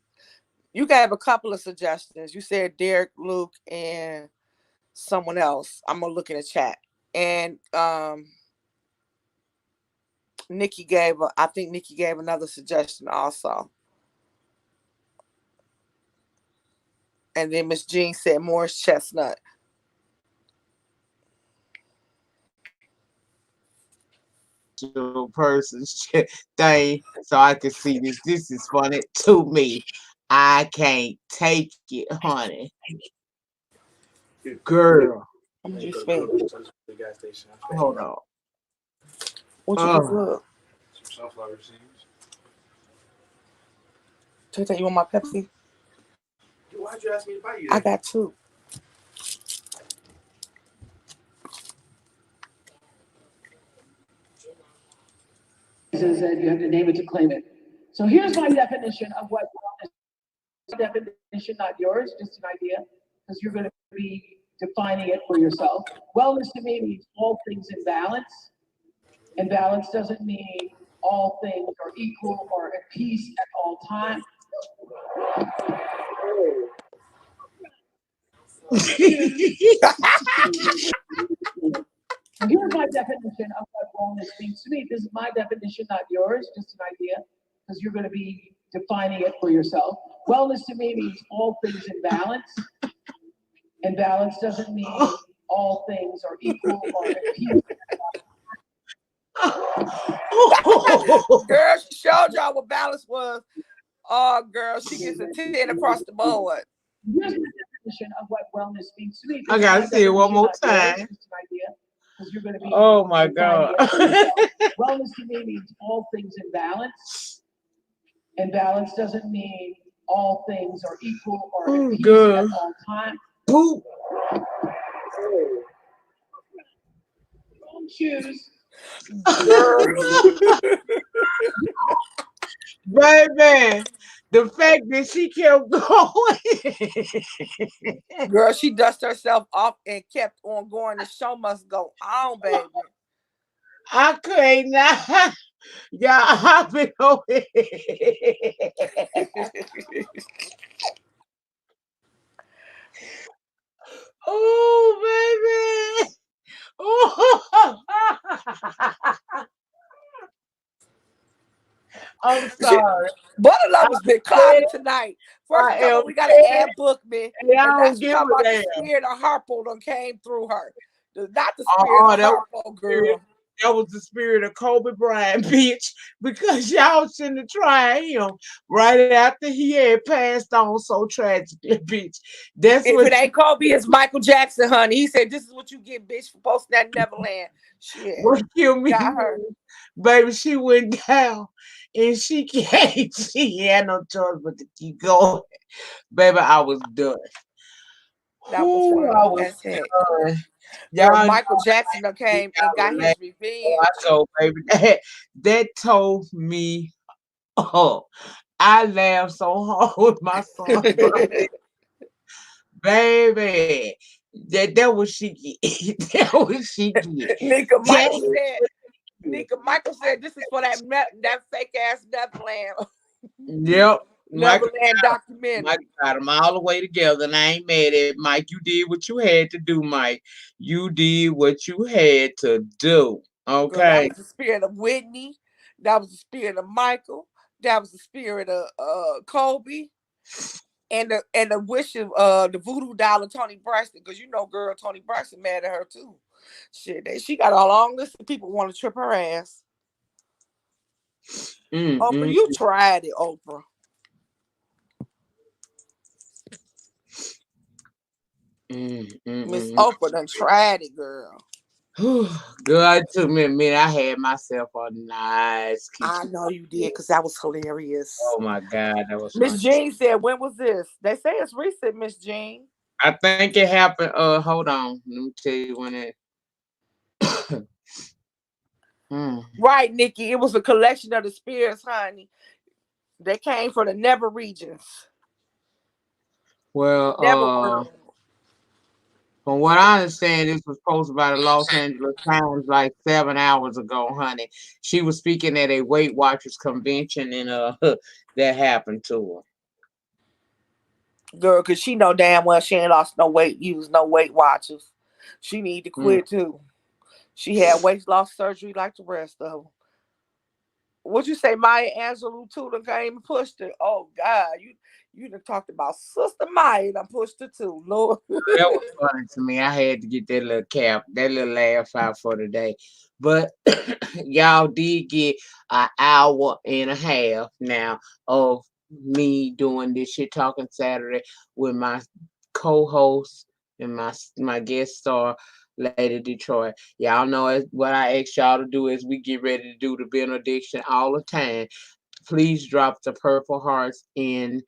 you gave a couple of suggestions. You said Derek Luke and someone else. I'm gonna look in the chat. And I think Nikki gave another suggestion also. And then Miss Jean said Morris Chestnut. Actual person's thing, so I can see this. This is funny to me. I can't take it, honey. Girl, How much you spend? hold on. What you just Oh, look? Tata, you want my Pepsi? Why'd you ask me to buy you I that? got two. Is that you have to name it to claim it. So here's my definition of what wellness is. Definition, not yours, just an idea, because you're going to be defining it for yourself. Wellness to me means all things in balance, and balance doesn't mean all things are equal or at peace at all times. Here's my definition of what wellness means to me. This is my definition, not yours, just an idea, because you're going to be defining it for yourself. Wellness to me means all things in balance, and balance doesn't mean all things are equal or at peace. Girl, she showed y'all what balance was. Oh, girl, she gets a 10 across the board. Here's my definition of what wellness means to me. I gotta see it one more time. Just an idea, because you're going to be. Oh my God. Wellness to me means all things in balance, and balance doesn't mean all things are equal or at peace at all times. Poop. Don't choose. Baby, the fact that she kept going. Girl, she dusted herself off and kept on going. The show must go on, baby. I couldn't not. Yeah, I've been over here. Oh, baby. Oh. I'm sorry. Butter Love has been cloudy tonight. First I of all, am we got an ad bookman. and I And don't that's give talking a about damn. the spirit of Harpo done came through her. Not the spirit of That Harpo, girl. was the spirit of Kobe Bryant, bitch. Because y'all shouldn't have tried him right after he had passed on so tragically, bitch. That's If what it ain't Kobe, it's Michael Jackson, honey. He said, "This is what you get, bitch, for posting that Neverland." Shit. what killed me. Got her. Baby, she went down and she can't. She had no choice but to keep going. Baby, I was done. That was Ooh, I funny was as heck. done. Girl, Y'all Michael Jackson done came and got his I revenge. go, baby. That told me, oh, I laughed so hard with my son. Baby, that was she get. That was she get. Nyca Michael said, "This is for that fake ass Neverland Yep. Mike Neverland documentary." got them all the way together, and I ain't mad at Mike. You did what you had to do, Mike. You did what you had to do. Girl, that Okay. was the spirit of Whitney. That was the spirit of Michael. That was the spirit of Kobe. And the wish of the voodoo doll of Tony Braxton, because you know, girl, Tony Braxton mad at her too. Shit, she got a long list of people want to trip her ass. Oprah, you tried it, Oprah. Miss Oprah done tried it, girl. Girl, it took me a minute. I had myself a nice I kitchen. know you did, because that was hilarious. Oh my God, that was Miss funny. Jean said, when was this? They say it's recent, Miss Jean. I think it happened. Hold on. Let me tell you when it. Right, Nikki. It was a collection of the spirits, honey. They came from the Never regions. Well, Never world. from what I understand, this was posted by the Los Angeles Times like 7 hours ago, honey. She was speaking at a Weight Watchers convention, and that happened to Girl, because she know damn well she ain't lost no weight, used no Weight Watchers. She need to quit too. She had weight loss surgery like the rest of them. what you say, Maya Angelou too done came and pushed her. Oh God, you done talked about Sister Maya done pushed her too, Lord. That was funny to me. I had to get that little cap, that little laugh out for today. But y'all did get an hour and a half now of me doing this shit talking Saturday with my co-host and my guest star, Lady Detroit. Y'all know what I asked y'all to do is we get ready to do the benediction all the time. Please drop the purple hearts in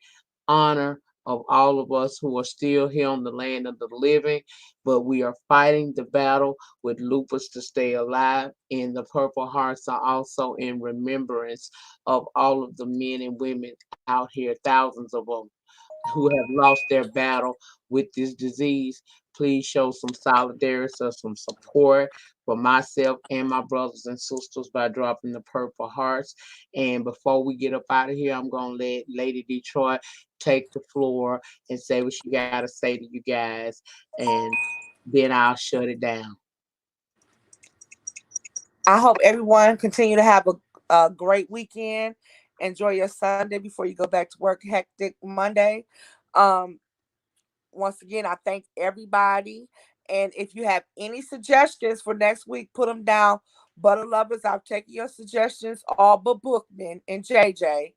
honor of all of us who are still here on the land of the living, but we are fighting the battle with lupus to stay alive. And the Purple Hearts are also in remembrance of all of the men and women out here, thousands of them, who have lost their battle with this disease. Please show some solidarity or some support for myself and my brothers and sisters by dropping the purple hearts. And before we get up out of here, I'm going to let Lady Detroit take the floor and say what she got to say to you guys. And then I'll shut it down. I hope everyone continue to have a great weekend. Enjoy your Sunday before you go back to work. Hectic Monday. Um, Once again, I thank everybody. And if you have any suggestions for next week, put them down. Butter lovers, I've taken your suggestions, all but Bookman and JJ.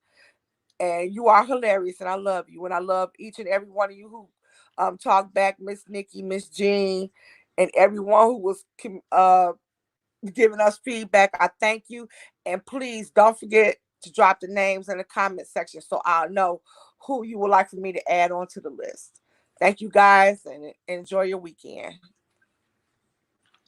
And you are hilarious, and I love you. And I love each and every one of you who talk back, Miss Nikki, Miss Jean, and everyone who was giving us feedback. I thank you. And please don't forget to drop the names in the comment section so I'll know who you would like for me to add on to the list. Thank you guys and enjoy your weekend.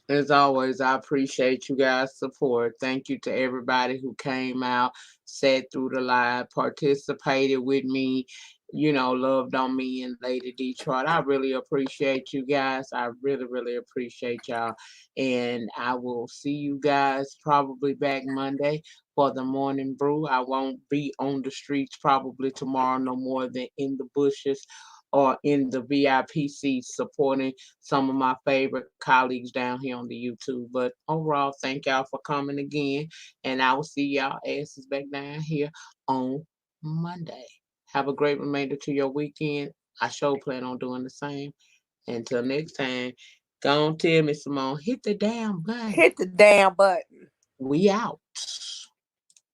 As always, I appreciate you guys' support. Thank you to everybody who came out, sat through the live, participated with me, loved on me and Lady Detroit. I really appreciate you guys. I really, really appreciate y'all. And I will see you guys probably back Monday for the morning brew. I won't be on the streets probably tomorrow no more than in the bushes or in the VIP seats supporting some of my favorite colleagues down here on the YouTube. But overall, thank y'all for coming again. And I will see y'all asses back down here on Monday. Have a great remainder to your weekend. I sure plan on doing the same. Until next time, go on tell me, Simone, hit the damn button. Hit the damn button. We out.